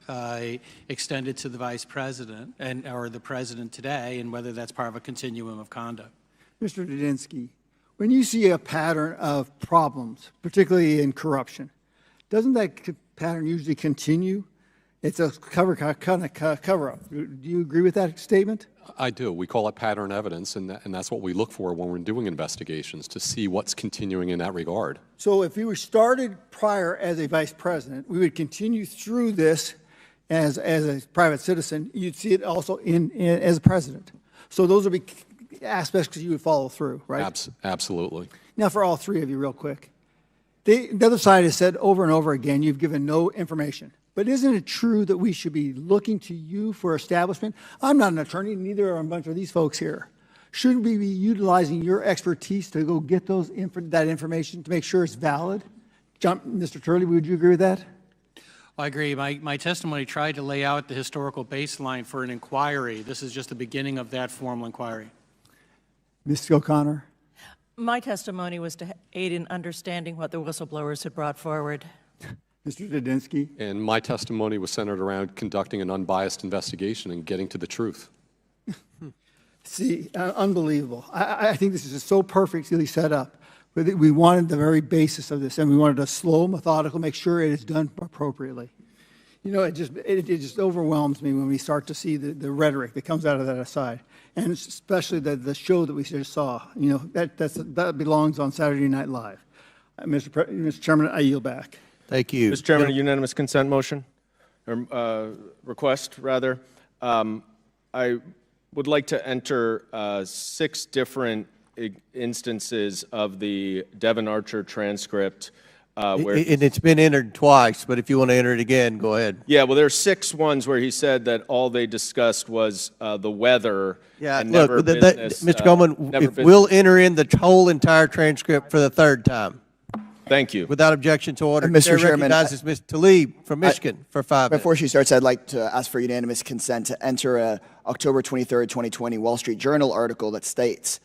extended to the vice president or the president today, and whether that's part of a continuum of conduct. Mr. Dudinsky, when you see a pattern of problems, particularly in corruption, doesn't that pattern usually continue? It's a cover-up. Do you agree with that statement? I do. We call it pattern evidence, and that's what we look for when we're doing investigations, to see what's continuing in that regard. So if you were started prior as a vice president, we would continue through this as a private citizen. You'd see it also as a president. So those would be aspects you would follow through, right? Absolutely. Now for all three of you, real quick. The other side has said over and over again, you've given no information. But isn't it true that we should be looking to you for establishment? I'm not an attorney, neither are a bunch of these folks here. Shouldn't we be utilizing your expertise to go get that information to make sure it's valid? Mr. Turley, would you agree with that? I agree. My testimony tried to lay out the historical baseline for an inquiry. This is just the beginning of that formal inquiry. Ms. O'Connor? My testimony was to aid in understanding what the whistleblowers had brought forward. Mr. Dudinsky? And my testimony was centered around conducting an unbiased investigation and getting to the truth. See, unbelievable. I think this is just so perfectly set up. We wanted the very basis of this, and we wanted a slow, methodical, make sure it is done appropriately. You know, it just overwhelms me when we start to see the rhetoric that comes out of that side, and especially the show that we just saw. You know, that belongs on Saturday Night Live. Mr. Chairman, I yield back. Thank you. Mr. Chairman, a unanimous consent motion, or request, rather. I would like to enter 6 different instances of the Devin Archer transcript. And it's been entered twice, but if you want to enter it again, go ahead. Yeah, well, there are 6 ones where he said that all they discussed was the weather. Yeah, and look, never business, Mr. Goldman, we'll enter in the whole entire transcript for the 3rd time. Thank you. Without objection to order. Mr. Chairman, recognizes Ms. Tlaib from Michigan for 5 minutes. Before she starts, I'd like to ask for unanimous consent to enter a October 23rd, 2020 Wall Street Journal article that states,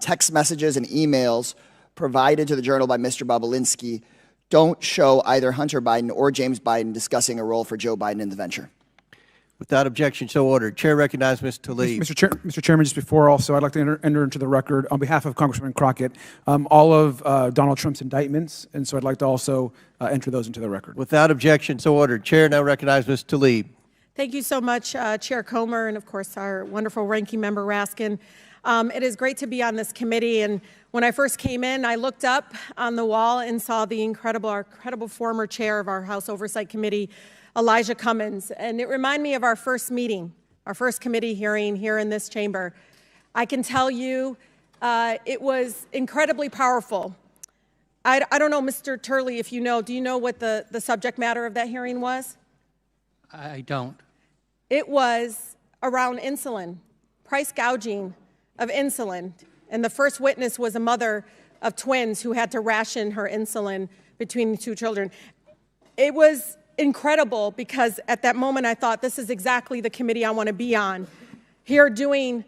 text messages and emails provided to the Journal by Mr. Bobulinski don't show either Hunter Biden or James Biden discussing a role for Joe Biden in the venture. Without objection, so ordered. Chair recognizes Ms. Tlaib. Mr. Chairman, just before also, I'd like to enter into the record, on behalf of Congressman Crockett, all of Donald Trump's indictments, and so I'd like to also enter those into the record. Without objection, so ordered. Chair now recognizes Ms. Tlaib. Thank you so much, Chair Comer, and of course our wonderful ranking member Raskin. It is great to be on this committee, and when I first came in, I looked up on the wall and saw our incredible former chair of our House Oversight Committee, Elijah Cummings, and it reminded me of our first meeting, our first committee hearing here in this chamber. I can tell you it was incredibly powerful. I don't know, Mr. Turley, if you know, do you know what the subject matter of that hearing was? I don't. It was around insulin, price gouging of insulin, and the first witness was a mother of twins who had to ration her insulin between the 2 children. It was incredible because at that moment I thought, this is exactly the committee I want to be on, here doing,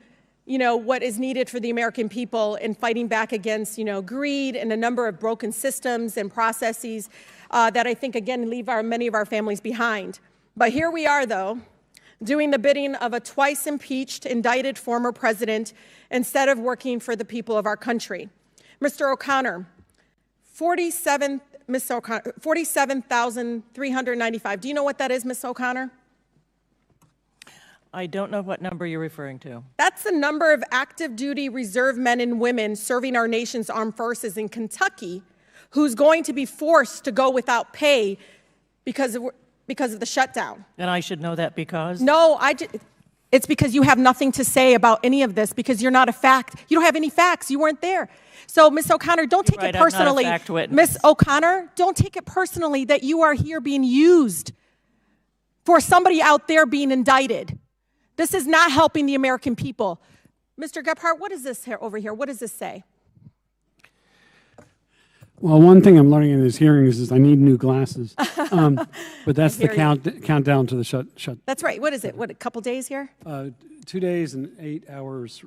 you know, what is needed for the American people in fighting back against, you know, greed and a number of broken systems and processes that I think, again, leave many of our families behind. But here we are, though, doing the bidding of a twice impeached, indicted former president instead of working for the people of our country. Mr. O'Connor, 47,395. Do you know what that is, Ms. O'Connor? I don't know what number you're referring to. That's the number of active duty reserve men and women serving our nation's armed forces in Kentucky who's going to be forced to go without pay because because of the shutdown. And I should know that because? No, it's because you have nothing to say about any of this because you're not a fact. You don't have any facts. You weren't there. So, Ms. O'Connor, don't take it personally. I'm not a fact witness. Ms. O'Connor, don't take it personally that you are here being used for somebody out there being indicted. This is not helping the American people. Mr. Gephardt, what is this here over here? What does this say? Well, one thing I'm learning in this hearing is I need new glasses. But that's the countdown to the shut. That's right. What is it? What, a couple days here? 2 days and 8 hours.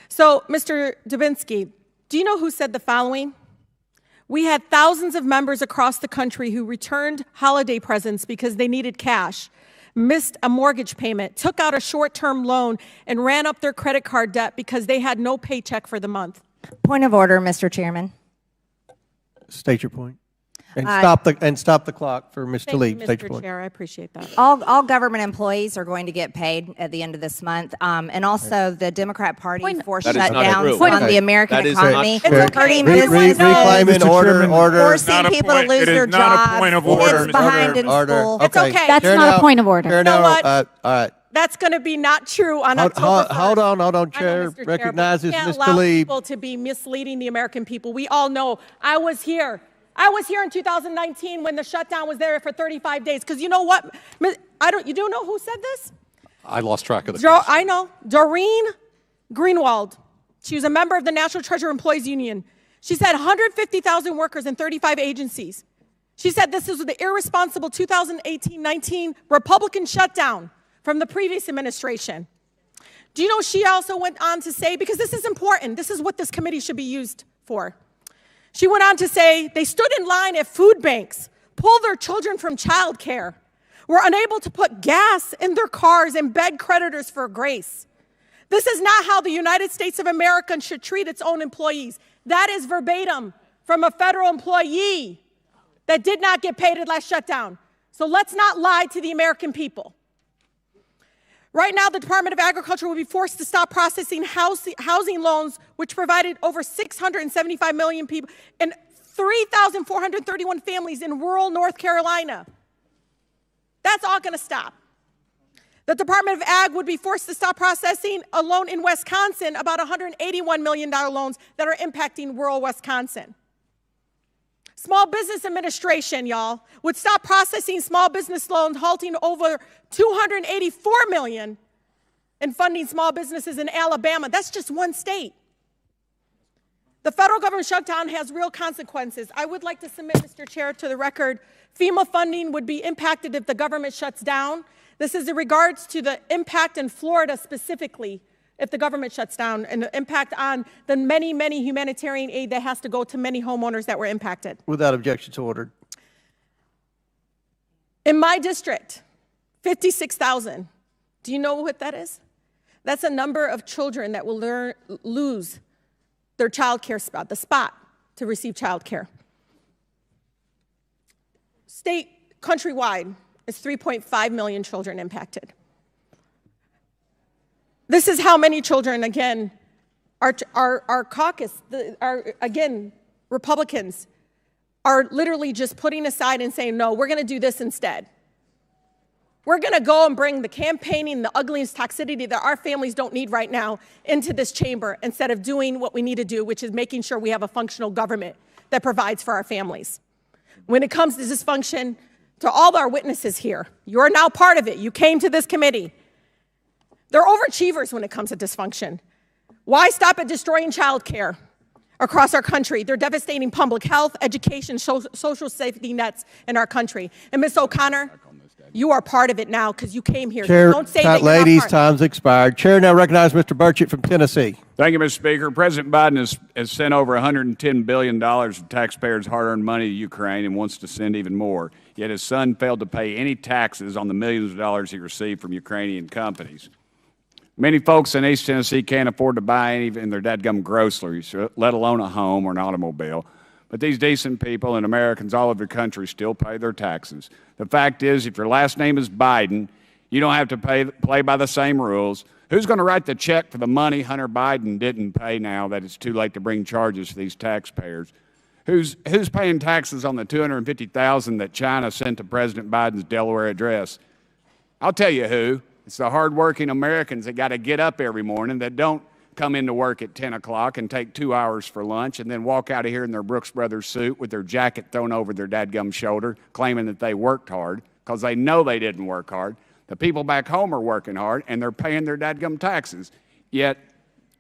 So, Mr. Dubinsky, do you know who said the following? We had thousands of members across the country who returned holiday presents because they needed cash, missed a mortgage payment, took out a short-term loan, and ran up their credit card debt because they had no paycheck for the month. Point of order, Mr. Chairman. State your point. And stop the clock for Ms. Tlaib. Thank you, Mr. Chair. I appreciate that. All government employees are going to get paid at the end of this month, and also the Democrat Party forced shutdowns on the American economy, hurting businesses, Reclaiming order, forcing people to lose their jobs, kids behind in school. It's okay. That's not a point of order. You know what? All right. That's going to be not true on October 1st. Hold on, Chair. Mr. Recognizes Chair, Ms. but we can't allow Tlaib. people to be misleading the American people. We all know. I was here. I was here in 2019 when the shutdown was there for 35 days. Because you know what? You don't know who said this? I lost track of the I know. Doreen Greenwald. She was a member of the National Treasury Employees Union. She said 150,000 workers in 35 agencies. She said this is the irresponsible 2018-19 Republican shutdown from the previous administration. Do you know she also went on to say, because this is important, this is what this committee should be used for. She went on to say they stood in line at food banks, pulled their children from childcare, were unable to put gas in their cars and begged creditors for grace. This is not how the United States of America should treat its own employees. That is verbatim from a federal employee that did not get paid at last shutdown. So let's not lie to the American people. Right now, the Department of Agriculture will be forced to stop processing housing loans, which provided over 675 million people and 3,431 families in rural North Carolina. That's all going to stop. The Department of Ag would be forced to stop processing a loan in Wisconsin, about $181 million loans that are impacting rural Wisconsin. Small Business Administration, y'all, would stop processing small business loans, halting over $284 million in funding small businesses in Alabama. That's just one state. The federal government shutdown has real consequences. I would like to submit, Mr. Chair, to the record, FEMA funding would be impacted if the government shuts down. This is in regards to the impact in Florida specifically if the government shuts down, and the impact on the many, many humanitarian aid that has to go to many homeowners that were impacted. Without objection to ordered. In my district, 56,000. Do you know what that is? That's a number of children that will lose their child care spot, the spot to receive child care. Countrywide, is 3.5 million children impacted. This is how many children, again, our caucus, again, Republicans, are literally just putting aside and saying, no, we're going to do this instead. We're going to go and bring the campaigning, the ugliness, toxicity that our families don't need right now into this chamber instead of doing what we need to do, which is making sure we have a functional government that provides for our families. When it comes to dysfunction, to all our witnesses here, you're now part of it. You came to this committee. They're overachievers when it comes to dysfunction. Why stop at destroying child care across our country? They're devastating public health, education, social safety nets in our country. And Ms. O'Connor, you are part of it now because you came here. Chair, Don't say that you're ladies, not part. time's expired. Chair now recognizes Mr. Burchett from Tennessee. Thank you, Mr. Speaker. President Biden has sent over $110 billion of taxpayers' hard-earned money to Ukraine and wants to send even more. Yet his son failed to pay any taxes on the millions of dollars he received from Ukrainian companies. Many folks in East Tennessee can't afford to buy even their dadgum groceries, let alone a home or an automobile. But these decent people and Americans all over the country still pay their taxes. The fact is, if your last name is Biden, you don't have to play by the same rules. Who's going to write the check for the money Hunter Biden didn't pay now that it's too late to bring charges to these taxpayers? Who's paying taxes on the $250,000 that China sent to President Biden's Delaware address? I'll tell you who. It's the hardworking Americans that got to get up every morning, that don't come into work at 10 o'clock and take 2 hours for lunch and then walk out of here in their Brooks Brothers suit with their jacket thrown over their dadgum shoulder, claiming that they worked hard, because they know they didn't work hard. The people back home are working hard, and they're paying their dadgum taxes. Yet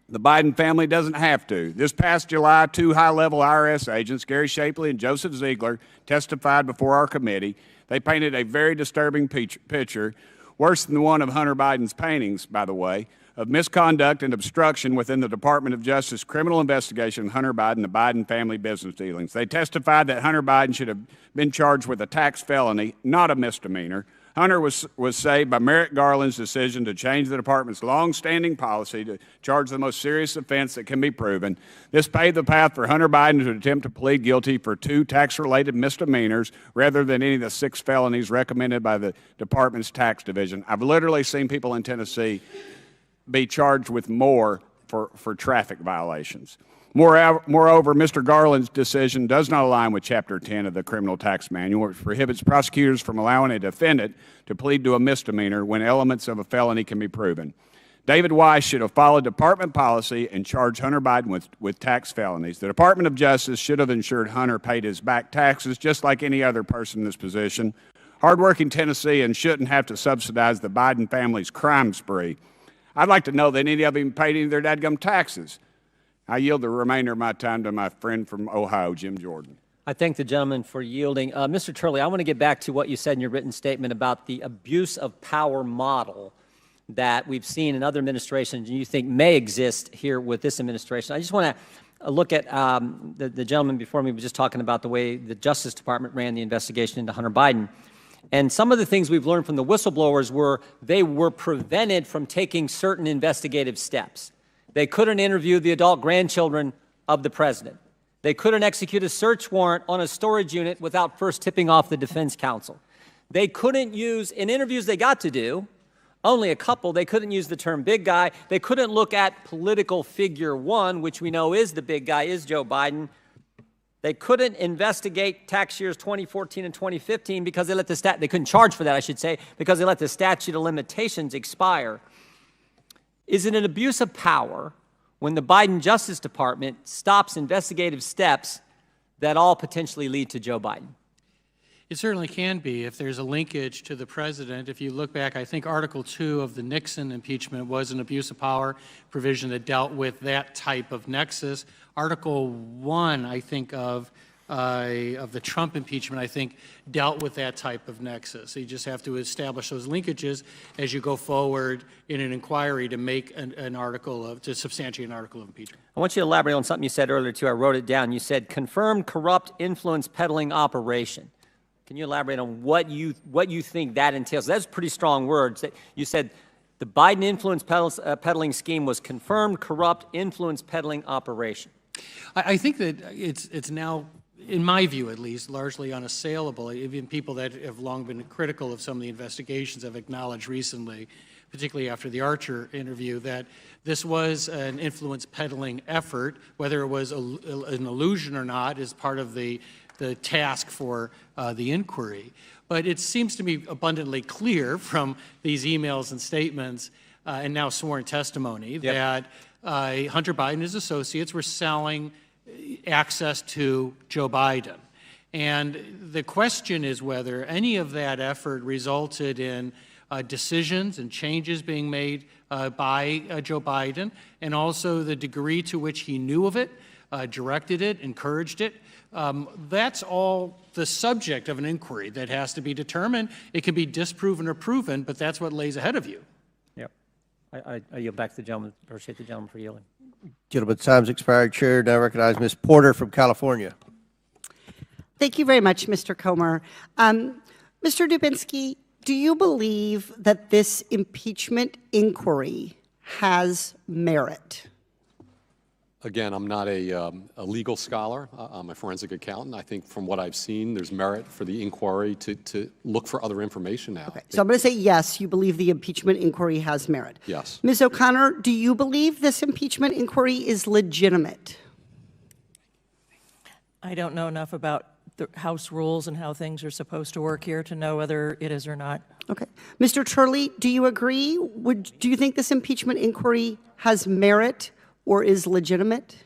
the Biden family doesn't have to. This past July, 2 high-level IRS agents, Gary Shapley and Joseph Ziegler, testified before our committee. They painted a very disturbing picture, worse than the one of Hunter Biden's paintings, by the way, of misconduct and obstruction within the Department of Justice criminal investigation of Hunter Biden, the Biden family business dealings. They testified that Hunter Biden should have been charged with a tax felony, not a misdemeanor. Hunter was saved by Merrick Garland's decision to change the department's long-standing policy to charge the most serious offense that can be proven. This paved the path for Hunter Biden to attempt to plead guilty for 2 tax-related misdemeanors rather than any of the 6 felonies recommended by the department's tax division. I've literally seen people in Tennessee be charged with more for traffic violations. Moreover, Mr. Garland's decision does not align with Chapter 10 of the Criminal Tax Manual, which prohibits prosecutors from allowing a defendant to plead to a misdemeanor when elements of a felony can be proven. David Weiss should have followed department policy and charged Hunter Biden with tax felonies. The Department of Justice should have ensured Hunter paid his back taxes just like any other person in this position. Hardworking Tennesseans shouldn't have to subsidize the Biden family's crime spree. I'd like to know that any of them paid any of their dadgum taxes. I yield the remainder of my time to my friend from Ohio, Jim Jordan. I thank the gentleman for yielding. Mr. Turley, I want to get back to what you said in your written statement about the abuse of power model that we've seen in other administrations and you think may exist here with this administration. I just want to look at the gentleman before me was just talking about the way the Justice Department ran the investigation into Hunter Biden. And some of the things we've learned from the whistleblowers were they were prevented from taking certain investigative steps. They couldn't interview the adult grandchildren of the president. They couldn't execute a search warrant on a storage unit without first tipping off the defense counsel. They couldn't use, in interviews they got to do, only a couple, they couldn't use the term big guy. They couldn't look at political figure 1, which we know is the big guy, is Joe Biden. They couldn't investigate tax years 2014 and 2015 because they let they couldn't charge for that, I should say, because they let the statute of limitations expire. Is it an abuse of power when the Biden Justice Department stops investigative steps that all potentially lead to Joe Biden? It certainly can be if there's a linkage to the president. If you look back, I think Article 2 of the Nixon impeachment was an abuse of power provision that dealt with that type of nexus. Article 1, I think, of the Trump impeachment, I think, dealt with that type of nexus. So you just have to establish those linkages as you go forward in an inquiry to make an article to substantiate an article of impeachment. I want you to elaborate on something you said earlier, too. I wrote it down. You said confirmed corrupt influence peddling operation. Can you elaborate on what you think that entails? That's pretty strong words. You said the Biden influence peddling scheme was confirmed corrupt influence peddling operation. I think that it's now, in my view at least, largely unassailable. Even people that have long been critical of some of the investigations have acknowledged recently, particularly after the Archer interview, that this was an influence peddling effort. Whether it was an illusion or not is part of the task for the inquiry. But it seems to me abundantly clear from these emails and statements and now sworn testimony that Hunter Biden and his associates were selling access to Joe Biden. And the question is whether any of that effort resulted in decisions and changes being made by Joe Biden, and also the degree to which he knew of it, directed it, encouraged it. That's all the subject of an inquiry that has to be determined. It can be disproven or proven, but that's what lays ahead of you. Yep. I yield back to the gentleman. Appreciate the gentleman for yielding. Gentleman's time's expired. Chair now recognize Ms. Porter from California. Thank you very much, Mr. Comer. Mr. Dubinsky, do you believe that this impeachment inquiry has merit? Again, I'm not a legal scholar. I'm a forensic accountant. I think from what I've seen, there's merit for the inquiry to look for other information now. Okay, so I'm going to say yes, you believe the impeachment inquiry has merit. Yes. Ms. O'Connor, do you believe this impeachment inquiry is legitimate? I don't know enough about the House rules and how things are supposed to work here to know whether it is or not. Okay. Mr. Turley, do you agree? Do you think this impeachment inquiry has merit or is legitimate?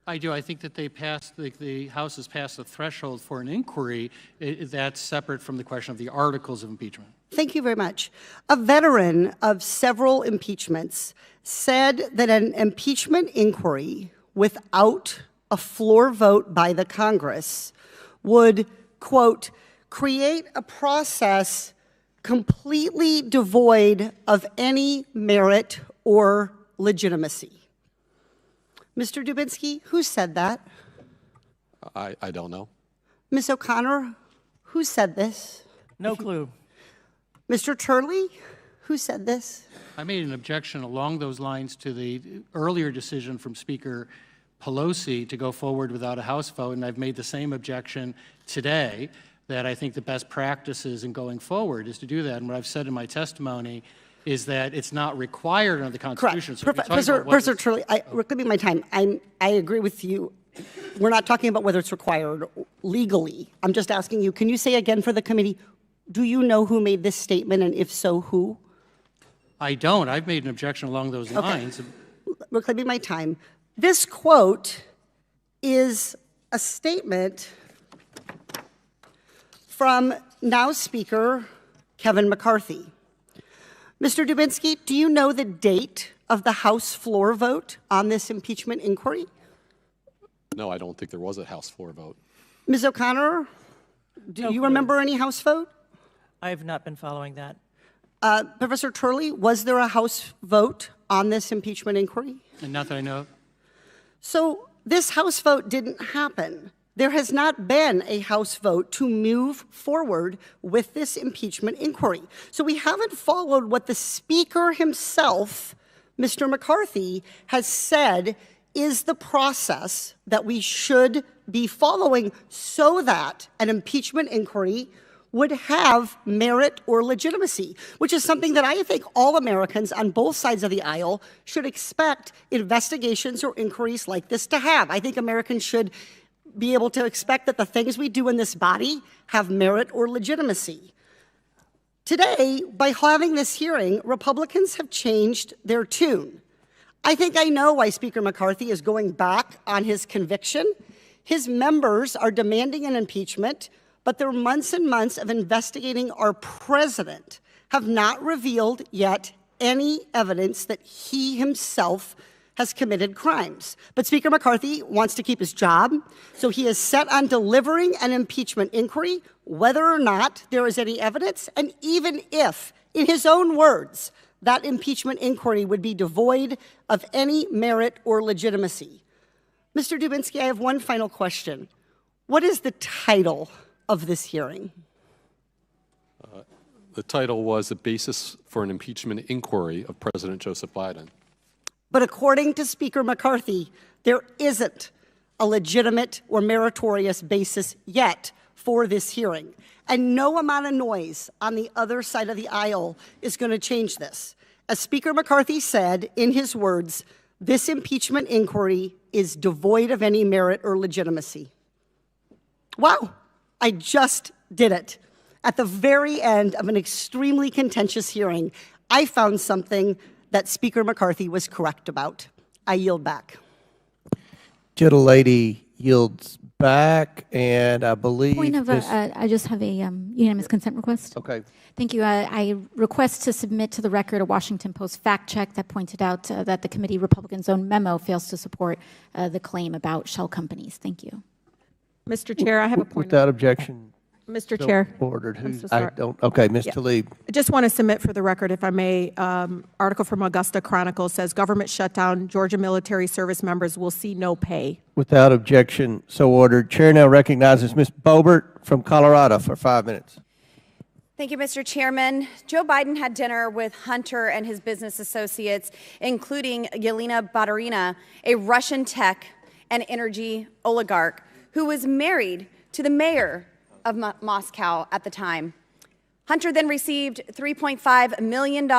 I do. I think that the House has passed the threshold for an inquiry. That's separate from the question of the articles of impeachment. Thank you very much. A veteran of several impeachments said that an impeachment inquiry without a floor vote by the Congress would, quote, create a process completely devoid of any merit or legitimacy. Mr. Dubinsky, who said that? I don't know. Ms. O'Connor, who said this? No clue. Mr. Turley, who said this? I made an objection along those lines to the earlier decision from Speaker Pelosi to go forward without a House vote, and I've made the same objection today, that I think the best practices in going forward is to do that. And what I've said in my testimony is that it's not required under the Constitution. Correct. Professor Turley, give me my time. I agree with you. We're not talking about whether it's required legally. I'm just asking you, can you say again for the committee, do you know who made this statement, and if so, who? I don't. I've made an objection along those lines. Look, give me my time. This quote is a statement from now Speaker Kevin McCarthy. Mr. Dubinsky, do you know the date of the House floor vote on this impeachment inquiry? No, I don't think there was a House floor vote. Ms. O'Connor, do you remember any House vote? I have not been following that. Professor Turley, was there a House vote on this impeachment inquiry? And not that I know of. So this House vote didn't happen. There has not been a House vote to move forward with this impeachment inquiry. So we haven't followed what the Speaker himself, Mr. McCarthy, has said is the process that we should be following so that an impeachment inquiry would have merit or legitimacy, which is something that I think all Americans on both sides of the aisle should expect investigations or inquiries like this to have. I think Americans should be able to expect that the things we do in this body have merit or legitimacy. Today, by having this hearing, Republicans have changed their tune. I think I know why Speaker McCarthy is going back on his conviction. His members are demanding an impeachment, but their months and months of investigating our president have not revealed yet any evidence that he himself has committed crimes. But Speaker McCarthy wants to keep his job, so he is set on delivering an impeachment inquiry, whether or not there is any evidence, and even if, in his own words, that impeachment inquiry would be devoid of any merit or legitimacy. Mr. Dubinsky, I have one final question. What is the title of this hearing? The title was The Basis for an Impeachment Inquiry of President Joseph Biden. But according to Speaker McCarthy, there isn't a legitimate or meritorious basis yet for this hearing. And no amount of noise on the other side of the aisle is going to change this. As Speaker McCarthy said, in his words, this impeachment inquiry is devoid of any merit or legitimacy. Wow, I just did it. At the very end of an extremely contentious hearing, I found something that Speaker McCarthy was correct about. I yield back. Gentlelady yields back, and I believe... Point of, I just have a unanimous consent request. Okay. Thank you. I request to submit to the record a Washington Post fact check that pointed out that the committee Republicans' own memo fails to support the claim about shell companies. Thank you. Mr. Chair, I have a point. Without objection. Mr. So Chair. Ordered. I'm so I sorry. don't. Okay, Ms. Yeah. Tlaib. I just want to submit for the record, if I may, article from Augusta Chronicle says government shutdown, Georgia military service members will see no pay. Without objection, so ordered. Chair now recognizes Ms. Boebert from Colorado for 5 minutes. Thank you, Mr. Chairman. Joe Biden had dinner with Hunter and his business associates, including Yelena Baturina, a Russian tech and energy oligarch who was married to the mayor of Moscow at the time. Hunter then received $3.5 million in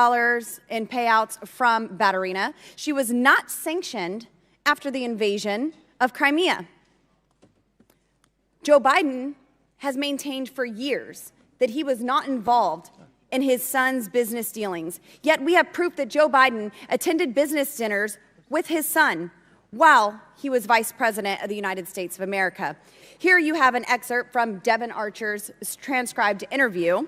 payouts from Baturina. She was not sanctioned after the invasion of Crimea. Joe Biden has maintained for years that he was not involved in his son's business dealings. Yet we have proof that Joe Biden attended business dinners with his son while he was Vice President of the United States of America. Here you have an excerpt from Devon Archer's transcribed interview.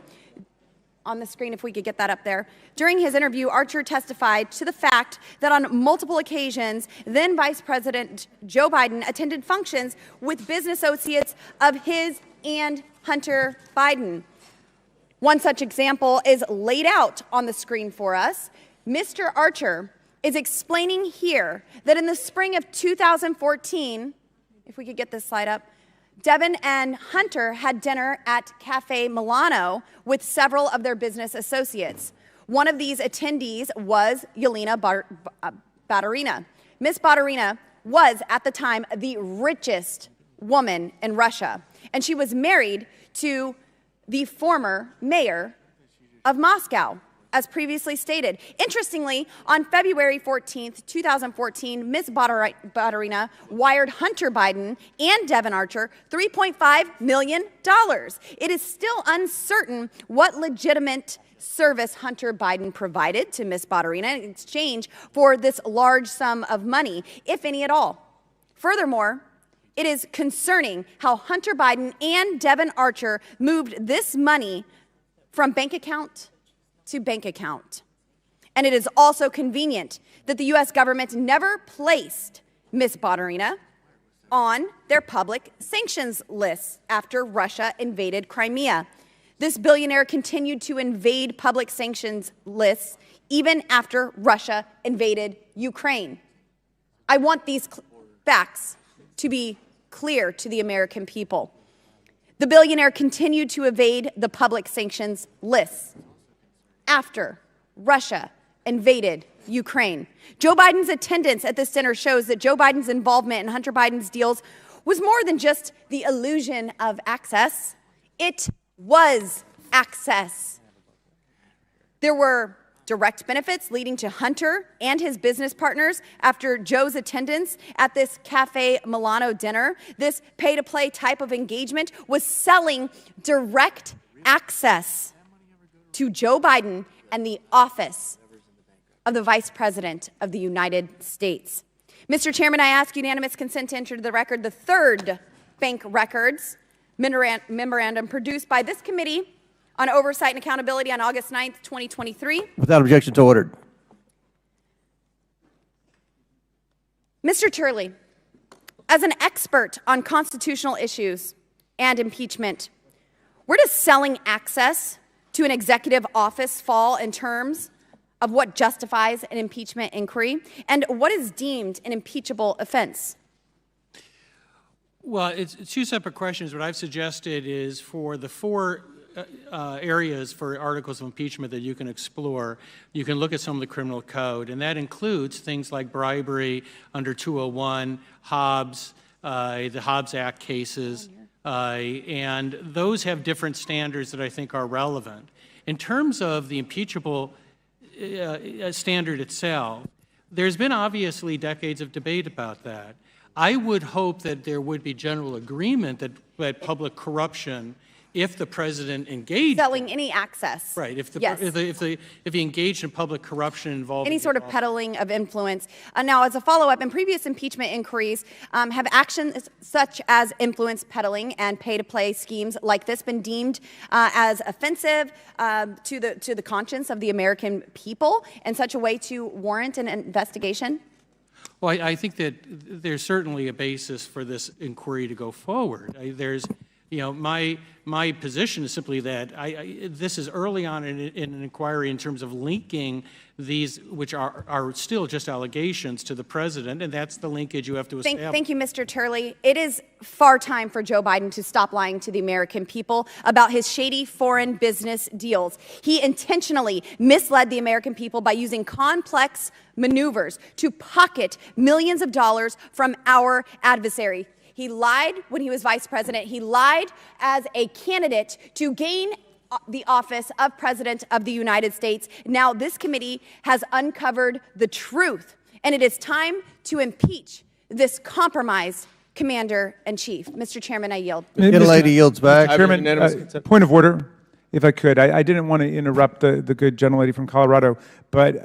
On the screen, if we could get that up there. During his interview, Archer testified to the fact that on multiple occasions, then Vice President Joe Biden attended functions with business associates of his and Hunter Biden. One such example is laid out on the screen for us. Mr. Archer is explaining here that in the spring of 2014, if we could get this slide up, Devon and Hunter had dinner at Cafe Milano with several of their business associates. One of these attendees was Yelena Baturina. Ms. Baturina was, at the time, the richest woman in Russia, and she was married to the former mayor of Moscow, as previously stated. Interestingly, on February 14th, 2014, Ms. Baturina wired Hunter Biden and Devon Archer $3.5 million. It is still uncertain what legitimate service Hunter Biden provided to Ms. Baturina in exchange for this large sum of money, if any at all. Furthermore, it is concerning how Hunter Biden and Devon Archer moved this money from bank account to bank account. And it is also convenient that the U.S. government never placed Ms. Baturina on their public sanctions lists after Russia invaded Crimea. This billionaire continued to invade public sanctions lists even after Russia invaded Ukraine. I want these facts to be clear to the American people. The billionaire continued to evade the public sanctions lists after Russia invaded Ukraine. Joe Biden's attendance at this dinner shows that Joe Biden's involvement in Hunter Biden's deals was more than just the illusion of access. It was access. There were direct benefits leading to Hunter and his business partners after Joe's attendance at this Cafe Milano dinner. This pay-to-play type of engagement was selling direct access to Joe Biden and the office of the Vice President of the United States. Mr. Chairman, I ask unanimous consent to enter to the record the third bank records memorandum produced by this committee on Oversight and Accountability on August 9th, 2023. Without objection, to ordered. Mr. Turley, as an expert on constitutional issues and impeachment, where does selling access to an executive office fall in terms of what justifies an impeachment inquiry, and what is deemed an impeachable offense? Well, it's two separate questions. What I've suggested is for the four areas for articles of impeachment that you can explore, you can look at some of the criminal code, and that includes things like bribery under 201, Hobbs, the Hobbs Act cases, and those have different standards that I think are relevant. In terms of the impeachable standard itself, there's been obviously decades of debate about that. I would hope that there would be general agreement that public corruption, if the president engaged selling any access, right? If the, yes. if he engaged in public corruption involving any sort of peddling of influence. Now, as a follow-up, in previous impeachment inquiries, have actions such as influence peddling and pay-to-play schemes like this been deemed as offensive to the conscience of the American people in such a way to warrant an investigation? Well, I think that there's certainly a basis for this inquiry to go forward. My position is simply that this is early on in an inquiry in terms of linking these, which are still just allegations, to the president, and that's the linkage you have to establish. Thank you, Mr. Turley. It is far time for Joe Biden to stop lying to the American people about his shady foreign business deals. He intentionally misled the American people by using complex maneuvers to pocket millions of dollars from our adversary. He lied when he was vice president. He lied as a candidate to gain the office of President of the United States. Now, this committee has uncovered the truth, and it is time to impeach this compromised Commander-in-Chief. Mr. Chairman, I yield. Lady yields back. Chairman, point of order, if I could. I didn't want to interrupt the good gentlelady from Colorado, but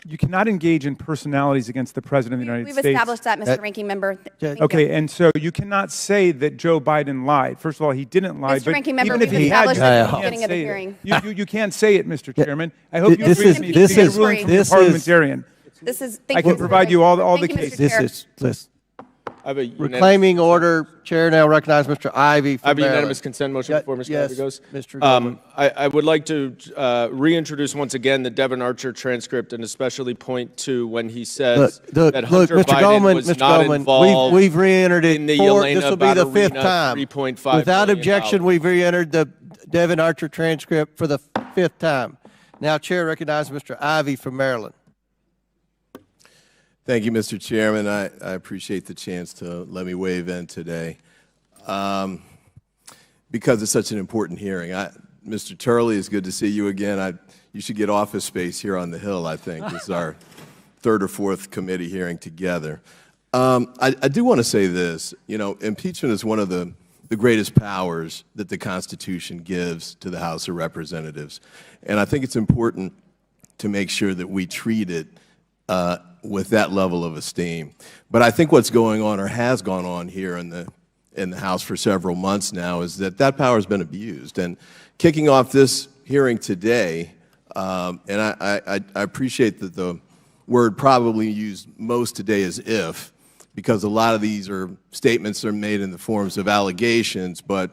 you cannot engage in personalities against the President of the United States. We've established that, Mr. Ranking Member. Okay, and so you cannot say that Joe Biden lied. First of all, he didn't lie. Mr. But Ranking Member, even if we've he had, established that at the beginning of the hearing. You can't say it, Mr. Chairman. I hope you This agree is- with me. this You get a is- ruling from this your is- parliamentarian. This is. I can provide you all the cases. This is, I have a unanimous- reclaiming order. Chair now recognizes Mr. Ivy from I have a Maryland. unanimous consent motion before Mr. Yes, Ivy goes. Mr. Goldman. I would like to reintroduce once again the Devin Archer transcript and especially point to when he says Look, that Hunter Mr. Biden Goldman, was Mr. not Goldman, involved we've re-entered it. in the This Yelena will be the fifth Baturina time. $3.5 Without billion. objection, we've re-entered the Devin Archer transcript for the fifth time. Now, Chair recognizes Mr. Ivy from Maryland. Thank you, Mr. Chairman. I appreciate the chance to let me weigh in today. Because it's such an important hearing. Mr. Turley, it's good to see you again. You should get office space here on the Hill, I think. This is our third or fourth committee hearing together. I do want to say this. You know, impeachment is one of the greatest powers that the Constitution gives to the House of Representatives. And I think it's important to make sure that we treat it with that level of esteem. But I think what's going on or has gone on here in the House for several months now is that power has been abused. And kicking off this hearing today, and I appreciate that the word probably used most today is if, because a lot of these statements are made in the forms of allegations, but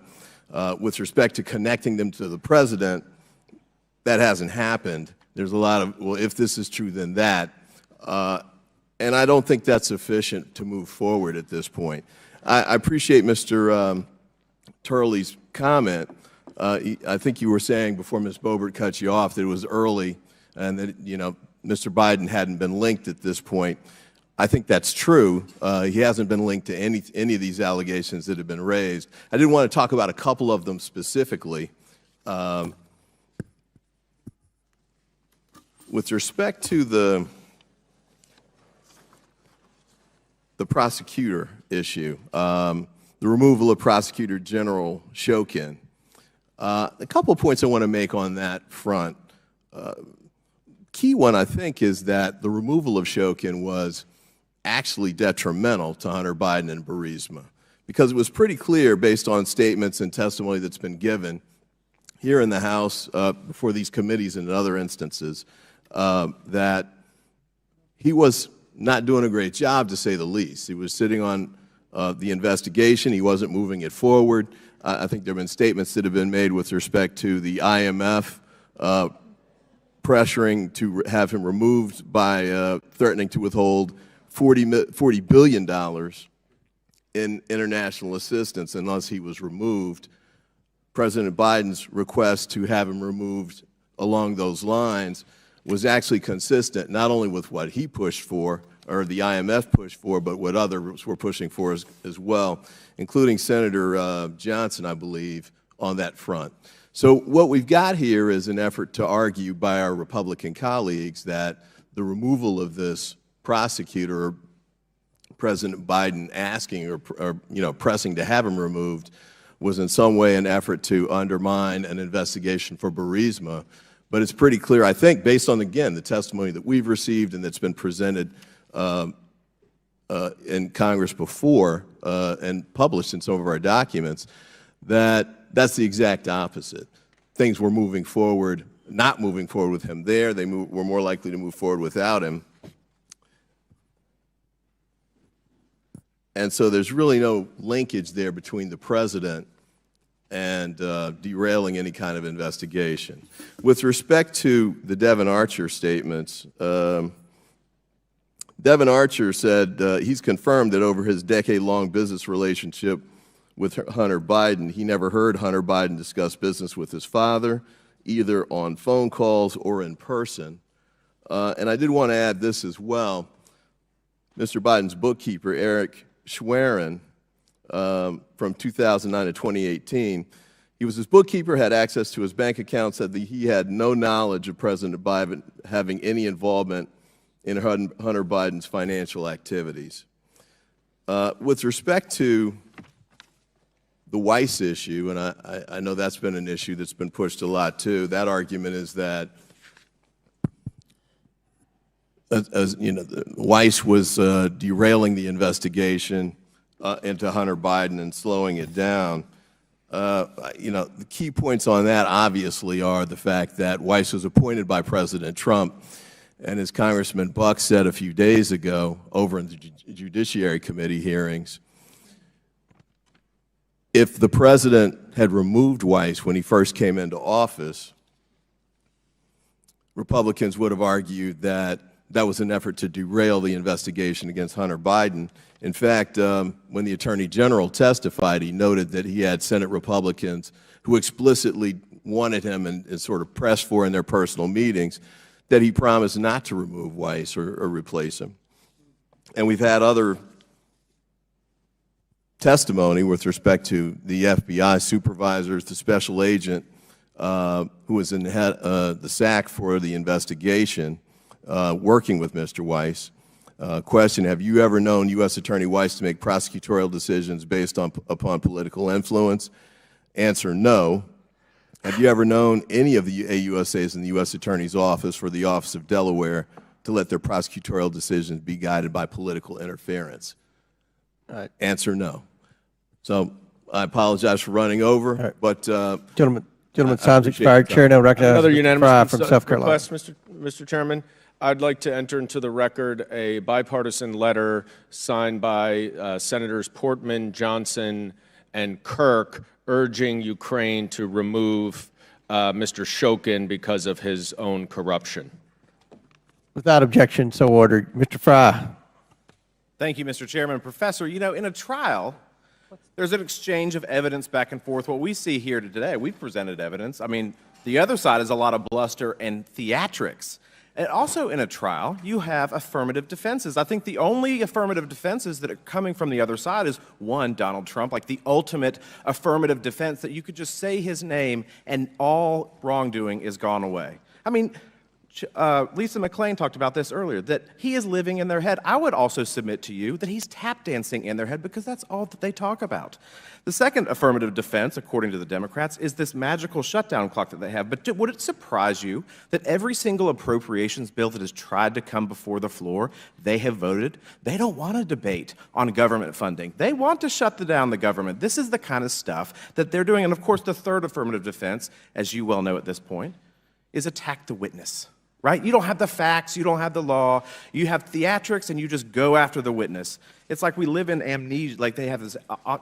with respect to connecting them to the President, that hasn't happened. There's a lot of, well, if this is true, then that. And I don't think that's sufficient to move forward at this point. I appreciate Mr. Turley's comment. I think you were saying before Ms. Boebert cut you off that it was early and that, you know, Mr. Biden hadn't been linked at this point. I think that's true. He hasn't been linked to any of these allegations that have been raised. I did want to talk about a couple of them specifically. With respect to the prosecutor issue, the removal of Prosecutor General Shokin, a couple of points I want to make on that front. Key one, I think, is that the removal of Shokin was actually detrimental to Hunter Biden and Burisma, because it was pretty clear, based on statements and testimony that's been given here in the House before these committees and in other instances, that he was not doing a great job, to say the least. He was sitting on the investigation. He wasn't moving it forward. I think there have been statements that have been made with respect to the IMF pressuring to have him removed by threatening to withhold $40 billion in international assistance unless he was removed. President Biden's request to have him removed along those lines was actually consistent not only with what he pushed for, or the IMF pushed for, but what others were pushing for as well, including Senator Johnson, I believe, on that front. So what we've got here is an effort to argue by our Republican colleagues that the removal of this prosecutor, President Biden asking or pressing to have him removed, was in some way an effort to undermine an investigation for Burisma. But it's pretty clear, I think, based on, again, the testimony that we've received and that's been presented in Congress before and published in some of our documents, that that's the exact opposite. Things were moving forward, not moving forward with him there. They were more likely to move forward without him. And so there's really no linkage there between the President and derailing any kind of investigation. With respect to the Devin Archer statements, Devin Archer said he's confirmed that over his decade-long business relationship with Hunter Biden, he never heard Hunter Biden discuss business with his father, either on phone calls or in person. And I did want to add this as well. Mr. Biden's bookkeeper, Eric Schwerin, from 2009 to 2018, he was his bookkeeper, had access to his bank account, said that he had no knowledge of President Biden having any involvement in Hunter Biden's financial activities. With respect to the Weiss issue, and I know that's been an issue that's been pushed a lot too, that argument is that Weiss was derailing the investigation into Hunter Biden and slowing it down. The key points on that obviously are the fact that Weiss was appointed by President Trump, and as Congressman Buck said a few days ago over in the Judiciary Committee hearings, if the president had removed Weiss when he first came into office, Republicans would have argued that that was an effort to derail the investigation against Hunter Biden. In fact, when the Attorney General testified, he noted that he had Senate Republicans who explicitly wanted him and sort of pressed for in their personal meetings that he promised not to remove Weiss or replace him. And we've had other testimony with respect to the FBI supervisors, the special agent who was in the SAC for the investigation, working with Mr. Weiss. Question, have you ever known U.S. Attorney Weiss to make prosecutorial decisions based upon political influence? Answer, no. Have you ever known any of the AUSAs in the U.S. Attorney's Office for the Office of Delaware to let their prosecutorial decisions be guided by political interference? Answer, no. So I apologize for running over, but Gentlemen, time's expired. Chair now recognizes Another Mr. unanimous Fry from South Carolina. request, Mr. Chairman. I'd like to enter into the record a bipartisan letter signed by Senators Portman, Johnson, and Kirk urging Ukraine to remove Mr. Shokin because of his own corruption. Without objection, so ordered. Mr. Fry. Thank you, Mr. Chairman. Professor, you know, in a trial, there's an exchange of evidence back and forth. What we see here today, we've presented evidence. I mean, the other side is a lot of bluster and theatrics. And also in a trial, you have affirmative defenses. I think the only affirmative defenses that are coming from the other side is, one, Donald Trump, like the ultimate affirmative defense that you could just say his name and all wrongdoing is gone away. I mean, Lisa McClain talked about this earlier, that he is living in their head. I would also submit to you that he's tap dancing in their head because that's all that they talk about. The second affirmative defense, according to the Democrats, is this magical shutdown clock that they have. But would it surprise you that every single appropriations bill that has tried to come before the floor, they have voted? They don't want a debate on government funding. They want to shut down the government. This is the kind of stuff that they're doing. And of course, the third affirmative defense, as you well know at this point, is attack the witness. Right? You don't have the facts, you don't have the law, you have theatrics, and you just go after the witness. It's like we live in amnesia, like they have this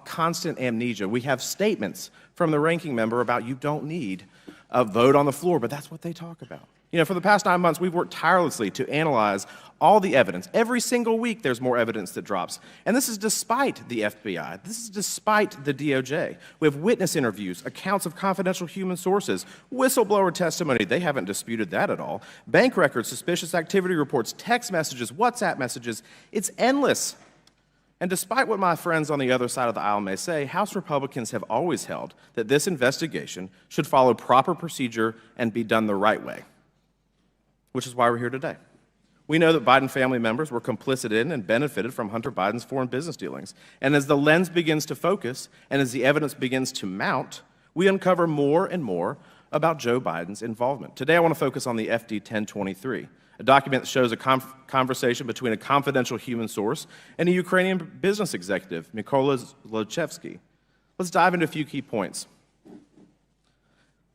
constant amnesia. We have statements from the ranking member about you don't need a vote on the floor, but that's what they talk about. You know, for the past 9 months, we've worked tirelessly to analyze all the evidence. Every single week, there's more evidence that drops. And this is despite the FBI. This is despite the DOJ. We have witness interviews, accounts of confidential human sources, whistleblower testimony. They haven't disputed that at all. Bank records, suspicious activity reports, text messages, WhatsApp messages. It's endless. And despite what my friends on the other side of the aisle may say, House Republicans have always held that this investigation should follow proper procedure and be done the right way, which is why we're here today. We know that Biden family members were complicit in and benefited from Hunter Biden's foreign business dealings. And as the lens begins to focus and as the evidence begins to mount, we uncover more and more about Joe Biden's involvement. Today I want to focus on the FD 1023, a document that shows a conversation between a confidential human source and a Ukrainian business executive, Mykola Zlochevsky. Let's dive into a few key points.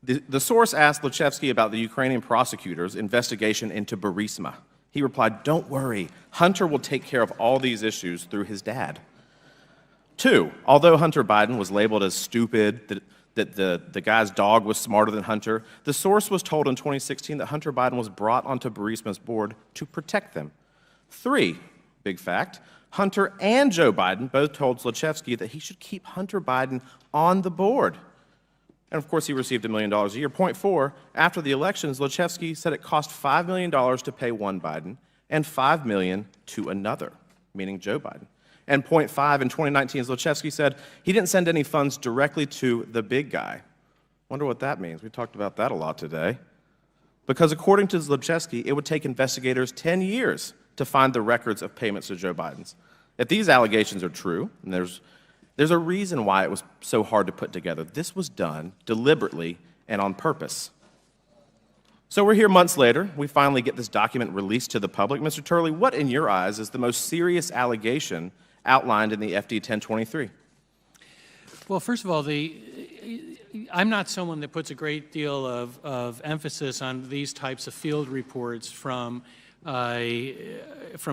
The source asked Zlochevsky about the Ukrainian prosecutor's investigation into Burisma. He replied, "Don't worry, Hunter will take care of all these issues through his dad." 2, although Hunter Biden was labeled as stupid, that the guy's dog was smarter than Hunter, the source was told in 2016 that Hunter Biden was brought onto Burisma's board to protect them. 3, big fact, Hunter and Joe Biden both told Zlochevsky that he should keep Hunter Biden on the board. And of course, he received $1 million a year. Point 4, after the election, Zlochevsky said it cost $5 million to pay one Biden and $5 million to another, meaning Joe Biden. And point 5, in 2019, Zlochevsky said he didn't send any funds directly to the big guy. Wonder what that means. We talked about that a lot today. Because according to Zlochevsky, it would take investigators 10 years to find the records of payments to Joe Biden. If these allegations are true, and there's a reason why it was so hard to put together. This was done deliberately and on purpose. So we're here months later. We finally get this document released to the public. Mr. Turley, what in your eyes is the most serious allegation outlined in the FD 1023? Well, first of all, I'm not someone that puts a great deal of emphasis on these types of field reports from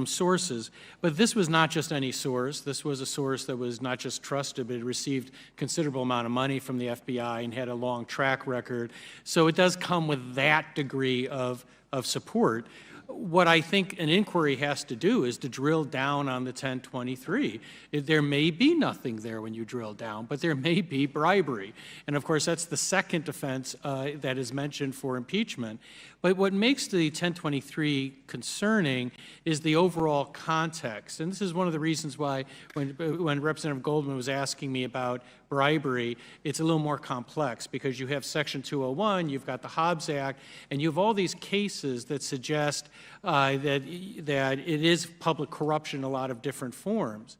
sources, but this was not just any source. This was a source that was not just trusted, but it received considerable amount of money from the FBI and had a long track record. So it does come with that degree of support. What I think an inquiry has to do is to drill down on the 1023. There may be nothing there when you drill down, but there may be bribery. And of course, that's the second offense that is mentioned for impeachment. But what makes the 1023 concerning is the overall context. And this is one of the reasons why when Representative Goldman was asking me about bribery, it's a little more complex because you have Section 201, you've got the Hobbs Act, and you have all these cases that suggest that it is public corruption in a lot of different forms.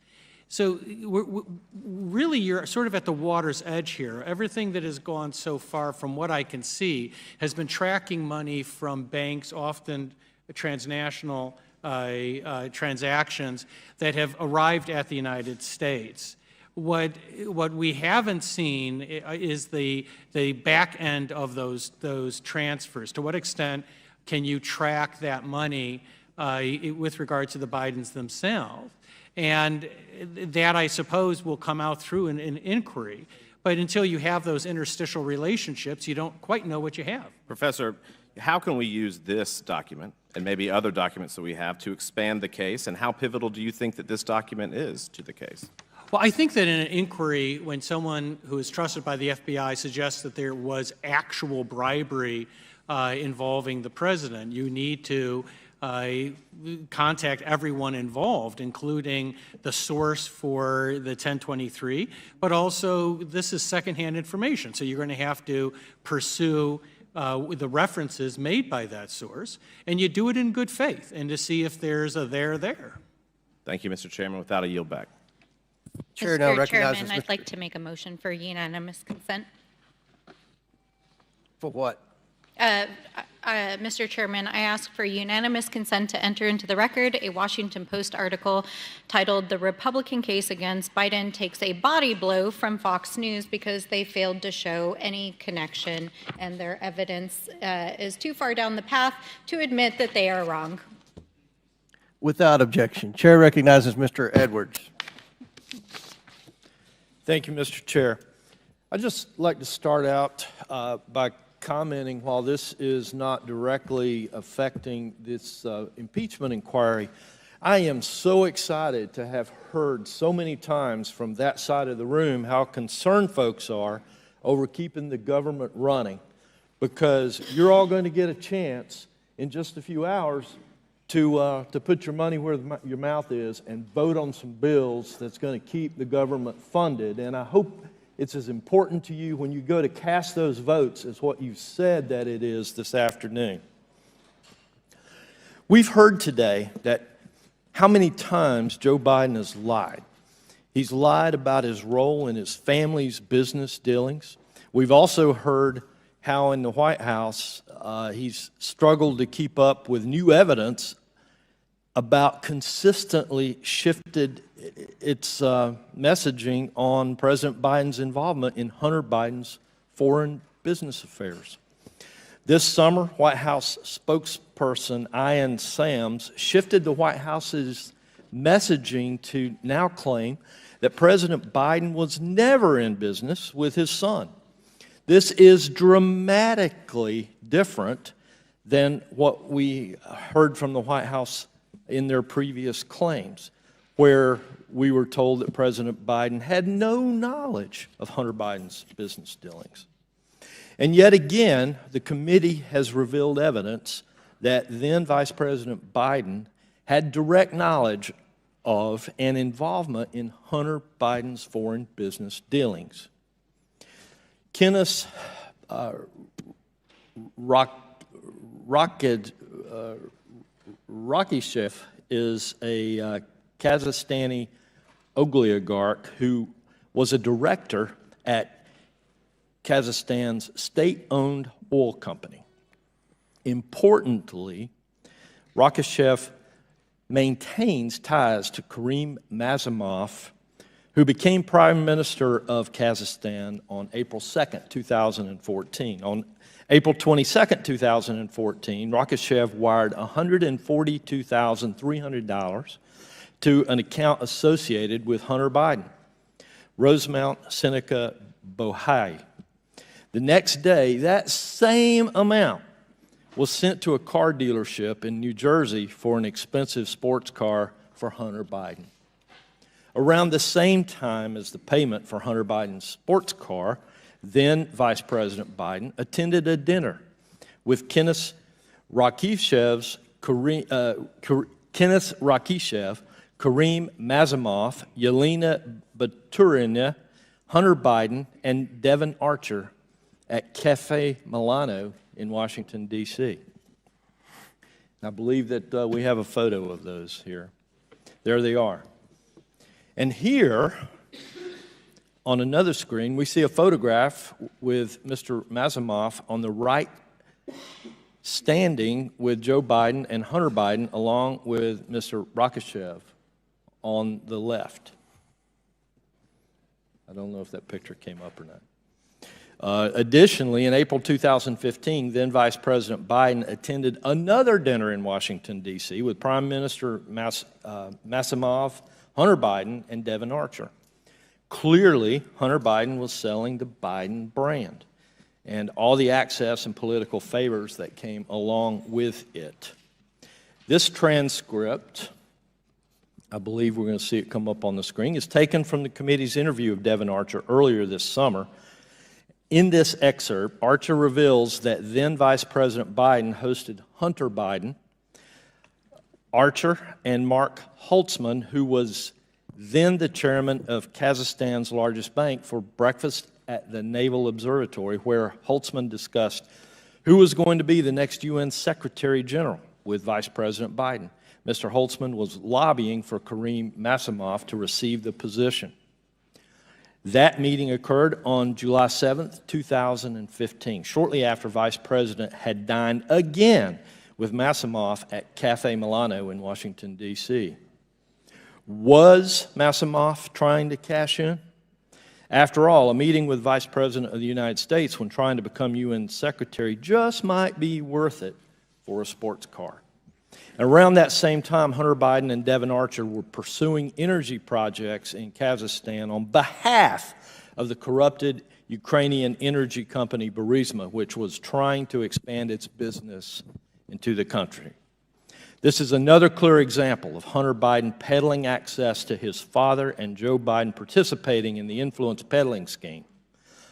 So really, you're sort of at the water's edge here. Everything that has gone so far, from what I can see, has been tracking money from banks, often transnational transactions, that have arrived at the United States. What we haven't seen is the back end of those transfers. To what extent can you track that money with regard to the Bidens themselves? And that, I suppose, will come out through an inquiry. But until you have those interstitial relationships, you don't quite know what you have. Professor, how can we use this document and maybe other documents that we have to expand the case? And how pivotal do you think that this document is to the case? Well, I think that in an inquiry, when someone who is trusted by the FBI suggests that there was actual bribery involving the president, you need to contact everyone involved, including the source for the 1023, but also this is secondhand information, so you're going to have to pursue the references made by that source, and you do it in good faith, and to see if there's a there. Thank you, Mr. Chairman. Without a yield back. Chair now recognizes Chairman, I'd like to make a motion for unanimous consent. For what? Mr. Chairman, I ask for unanimous consent to enter into the record a Washington Post article titled "The Republican Case Against Biden Takes a Body Blow" from Fox News because they failed to show any connection and their evidence is too far down the path to admit that they are wrong. Without objection. Chair recognizes Mr. Edwards. Thank you, Mr. Chair. I'd just like to start out by commenting, while this is not directly affecting this impeachment inquiry, I am so excited to have heard so many times from that side of the room how concerned folks are over keeping the government running, because you're all going to get a chance in just a few hours to put your money where your mouth is and vote on some bills that's going to keep the government funded. And I hope it's as important to you when you go to cast those votes as what you said that it is this afternoon. We've heard today that how many times Joe Biden has lied. He's lied about his role in his family's business dealings. We've also heard how in the White House he's struggled to keep up with new evidence about consistently shifted its messaging on President Biden's involvement in Hunter Biden's foreign business affairs. This summer, White House spokesperson Ian Sams shifted the White House's messaging to now claim that President Biden was never in business with his son. This is dramatically different than what we heard from the White House in their previous claims, where we were told that President Biden had no knowledge of Hunter Biden's business dealings. And yet again, the committee has revealed evidence that then Vice President Biden had direct knowledge of and involvement in Hunter Biden's foreign business dealings. Kenneth Rockisheff is a Kazakhstani oligarch who was a director at Kazakhstan's state-owned oil company. Importantly, Rakishev maintains ties to Karim Mazemov, who became Prime Minister of Kazakhstan on April 2nd, 2014. On April 22nd, 2014, Rakishev wired $142,300 to an account associated with Hunter Biden, Rosemount Seneca Bohai. The next day, that same amount was sent to a car dealership in New Jersey for an expensive sports car for Hunter Biden. Around the same time as the payment for Hunter Biden's sports car, then Vice President Biden attended a dinner with Kenneth Rakishev, Karim Mazemov, Yelena Baturina, Hunter Biden, and Devin Archer at Cafe Milano in Washington, D.C. I believe that we have a photo of those here. There they are. And here, on another screen, we see a photograph with Mr. Mazemov on the right, standing with Joe Biden and Hunter Biden, along with Mr. Rakishev on the left. I don't know if that picture came up or not. Additionally, in April 2015, then Vice President Biden attended another dinner in Washington, D.C. with Prime Minister Mazemov, Hunter Biden, and Devin Archer. Clearly, Hunter Biden was selling the Biden brand and all the access and political favors that came along with it. This transcript, I believe we're going to see it come up on the screen, is taken from the committee's interview of Devin Archer earlier this summer. In this excerpt, Archer reveals that then Vice President Biden hosted Hunter Biden, Archer, and Mark Holtzman, who was then the chairman of Kazakhstan's largest bank, for breakfast at the Naval Observatory, where Holtzman discussed who was going to be the next UN Secretary General with Vice President Biden. Mr. Holtzman was lobbying for Karim Mazemov to receive the position. That meeting occurred on July 7th, 2015, shortly after Vice President had dined again with Mazemov at Cafe Milano in Washington, D.C. Was Mazemov trying to cash in? After all, a meeting with Vice President of the United States when trying to become UN Secretary just might be worth it for a sports car. And around that same time, Hunter Biden and Devin Archer were pursuing energy projects in Kazakhstan on behalf of the corrupted Ukrainian energy company Burisma, which was trying to expand its business into the country. This is another clear example of Hunter Biden peddling access to his father and Joe Biden participating in the influence peddling scheme.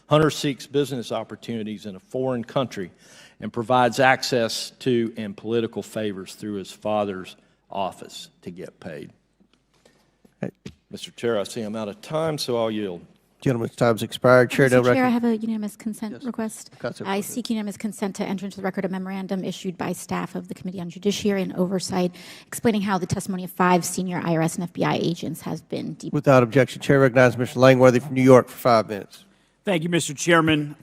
Hunter seeks business opportunities in a foreign country and provides access to and political favors through his father's office to get paid. Mr. Chair, I see I'm out of time, so I'll yield. Gentleman's time's expired. Chair, Mr. Chair, I have a unanimous consent request. Consent I request. seek unanimous consent to enter into the record a memorandum issued by staff of the Committee on Judiciary and Oversight explaining how the testimony of 5 senior IRS and FBI agents has been deep. Without objection, Chair recognizes Mr. Langworthy from New York for 5 minutes. Thank you, Mr. Chairman.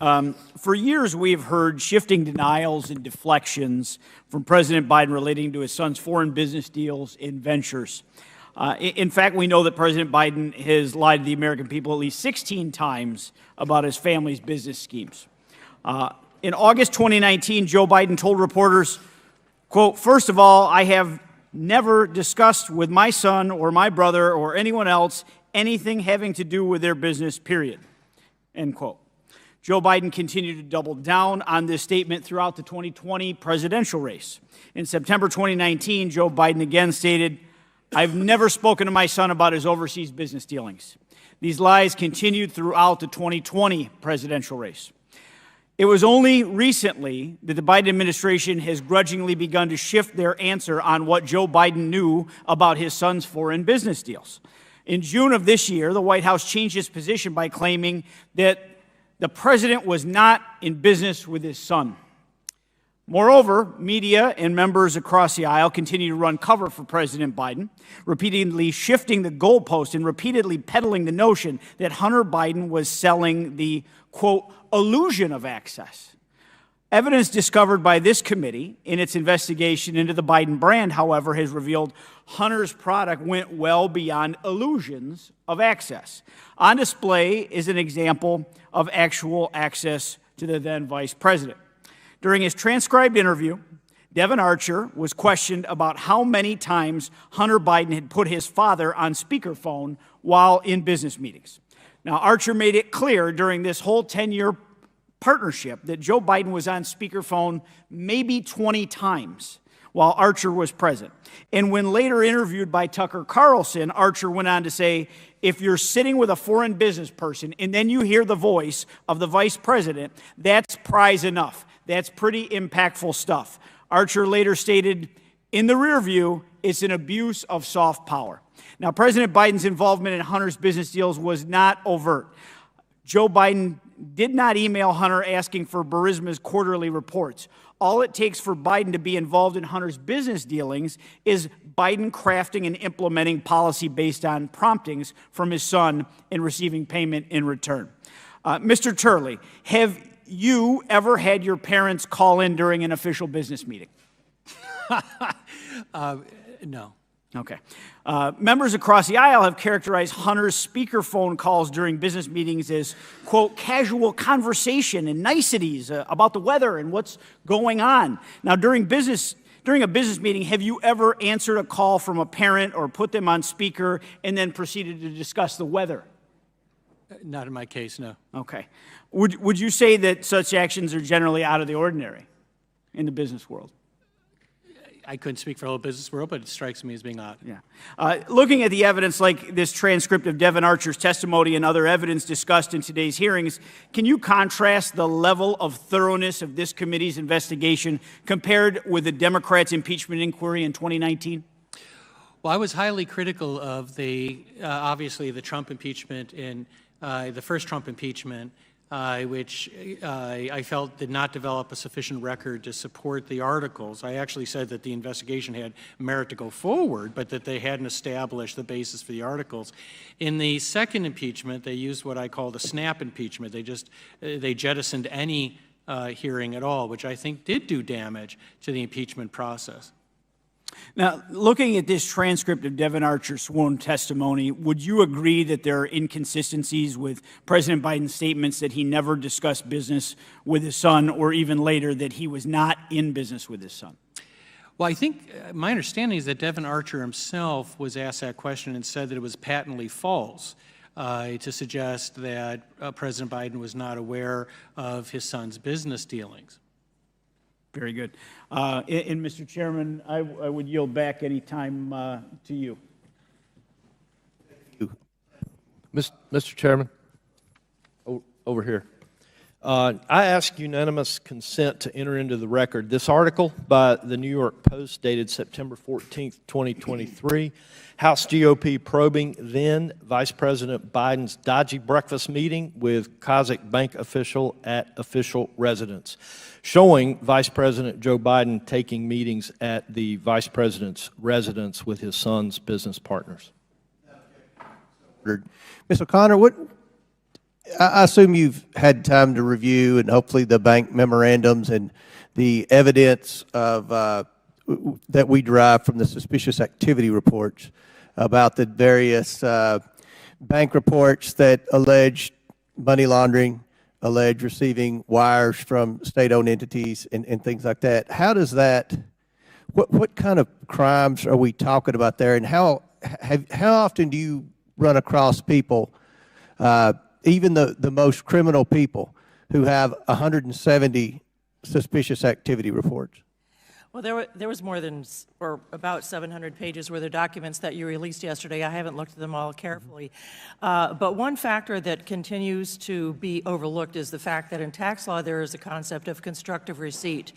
For years, we have heard shifting denials and deflections from President Biden relating to his son's foreign business deals and ventures. In fact, we know that President Biden has lied to the American people at least 16 times about his family's business schemes. In August 2019, Joe Biden told reporters, quote, "First of all, I have never discussed with my son or my brother or anyone else anything having to do with their business, period." End quote. Joe Biden continued to double down on this statement throughout the 2020 presidential race. In September 2019, Joe Biden again stated, "I've never spoken to my son about his overseas business dealings." These lies continued throughout the 2020 presidential race. It was only recently that the Biden administration has grudgingly begun to shift their answer on what Joe Biden knew about his son's foreign business deals. In June of this year, the White House changed its position by claiming that the president was not in business with his son. Moreover, media and members across the aisle continue to run cover for President Biden, repeatedly shifting the goalpost and repeatedly peddling the notion that Hunter Biden was selling the, quote, illusion of access. Evidence discovered by this committee in its investigation into the Biden brand, however, has revealed Hunter's product went well beyond illusions of access. On display is an example of actual access to the then vice president. During his transcribed interview, Devon Archer was questioned about how many times Hunter Biden had put his father on speakerphone while in business meetings. Now, Archer made it clear during this whole 10-year partnership that Joe Biden was on speakerphone maybe 20 times while Archer was present. And when later interviewed by Tucker Carlson, Archer went on to say, if you're sitting with a foreign business person and then you hear the voice of the vice president, that's prize enough. That's pretty impactful stuff. Archer later stated, in the rear view, it's an abuse of soft power. Now, President Biden's involvement in Hunter's business deals was not overt. Joe Biden did not email Hunter asking for Burisma's quarterly reports. All it takes for Biden to be involved in Hunter's business dealings is Biden crafting and implementing policy based on promptings from his son and receiving payment in return. Mr. Turley, have you ever had your parents call in during an official business meeting? No. Okay. Members across the aisle have characterized Hunter's speakerphone calls during business meetings as, quote, casual conversation and niceties about the weather and what's going on. Now, during a business meeting, have you ever answered a call from a parent or put them on speaker and then proceeded to discuss the weather? Not in my case, no. Okay. Would you say that such actions are generally out of the ordinary in the business world? I couldn't speak for the whole business world, but it strikes me as being odd. Yeah. Looking at the evidence like this transcript of Devon Archer's testimony and other evidence discussed in today's hearings, can you contrast the level of thoroughness of this committee's investigation compared with the Democrats' impeachment inquiry in 2019? Well, I was highly critical of obviously the Trump impeachment and the first Trump impeachment, which I felt did not develop a sufficient record to support the articles. I actually said that the investigation had merit to go forward, but that they hadn't established the basis for the articles. In the second impeachment, they used what I call the snap impeachment. They jettisoned any hearing at all, which I think did do damage to the impeachment process. Now, looking at this transcript of Devon Archer's sworn testimony, would you agree that there are inconsistencies with President Biden's statements that he never discussed business with his son, or even later that he was not in business with his son? Well, I think my understanding is that Devon Archer himself was asked that question and said that it was patently false to suggest that President Biden was not aware of his son's business dealings. Very good. And Mr. Chairman, I would yield back any time to you. Mr. Chairman, over here. I ask unanimous consent to enter into the record this article by the New York Post dated September 14th, 2023. House GOP probing then Vice President Biden's dodgy breakfast meeting with Kazakh bank official at official residence, showing Vice President Joe Biden taking meetings at the Vice President's residence with his son's business partners. Ms. O'Connor, I assume you've had time to review and hopefully the bank memorandums and the evidence of that we derive from the suspicious activity reports about the various bank reports that allege money laundering, allege receiving wires from state-owned entities and things like that. How does that, what kind of crimes are we talking about there, and how often do you run across people, even the most criminal people, who have 170 suspicious activity reports? Well, there was more than, or about 700 pages worth of documents that you released yesterday. I haven't looked at them all carefully. But one factor that continues to be overlooked is the fact that in tax law there is a concept of constructive receipt.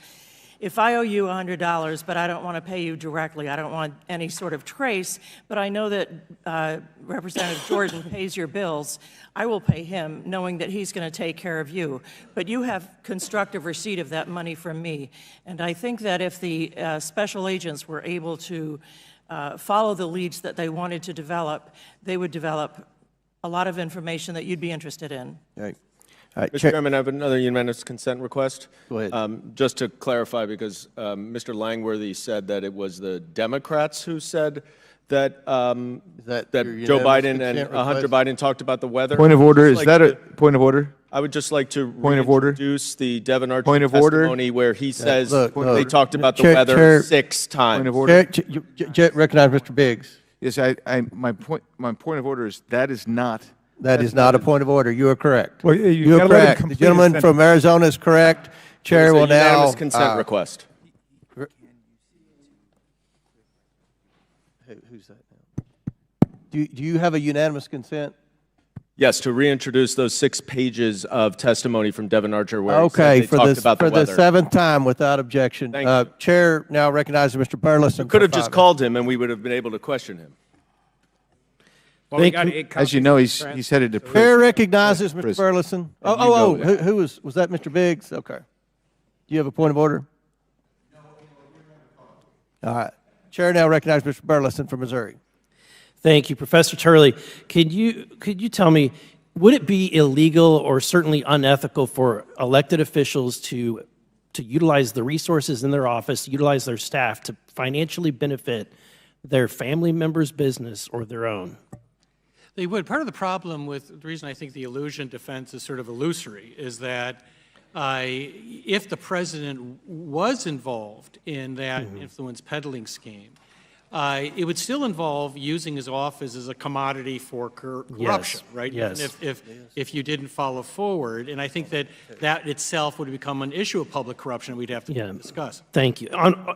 if I owe you $100, but I don't want to pay you directly, I don't want any sort of trace, but I know that Representative Jordan pays your bills, I will pay him knowing that he's going to take care of you. But you have constructive receipt of that money from me. And I think that if the special agents were able to follow the leads that they wanted to develop, they would develop a lot of information that you'd be interested in. Right. Mr. Chairman, I have another unanimous consent request. Go ahead. Just to clarify, because Mr. Langworthy said that it was the Democrats who said that that Joe Biden and Hunter Biden talked about the weather. Point of order. Is that a point of order? I would just like to Point of order. reintroduce the Devin Archer Point of order. testimony where he says look, they talked about the Chair- weather Chair- 6 times. Point of order. Recognize Mr. Biggs. Yes, my point of order is that is not. That is not a point of order. You are correct. Well, you You are gotta let him correct. The complete his gentleman sentence. from Arizona is correct. Chair will now. Unanimous consent request. Who's that now? Do you have a unanimous consent? Yes, to reintroduce those 6 pages of testimony from Devin Archer where Okay, he said they talked about for the the weather. 7th time without objection. Thank you. Chair now recognizes Mr. Burleson. You could have for just 5 called him and we would have been able to question him. Well, as you know, he's headed to prison. Chair recognizes Mr. Prison. Burleson. And you know that. Who was that Mr. Biggs? Okay. Do you have a point of order? All right. Chair now recognizes Mr. Burleson from Missouri. Thank you, Professor Turley. Could you tell me, would it be illegal or certainly unethical for elected officials to utilize the resources in their office, utilize their staff to financially benefit their family member's business or their own? They would. Part of the problem with the reason I think the illusion defense is sort of illusory is that if the president was involved in that influence peddling scheme, it would still involve using his office as a commodity for corruption, right? Yes. Even if you didn't follow forward. And I think that that itself would become an issue of public corruption we'd have to discuss. Thank you.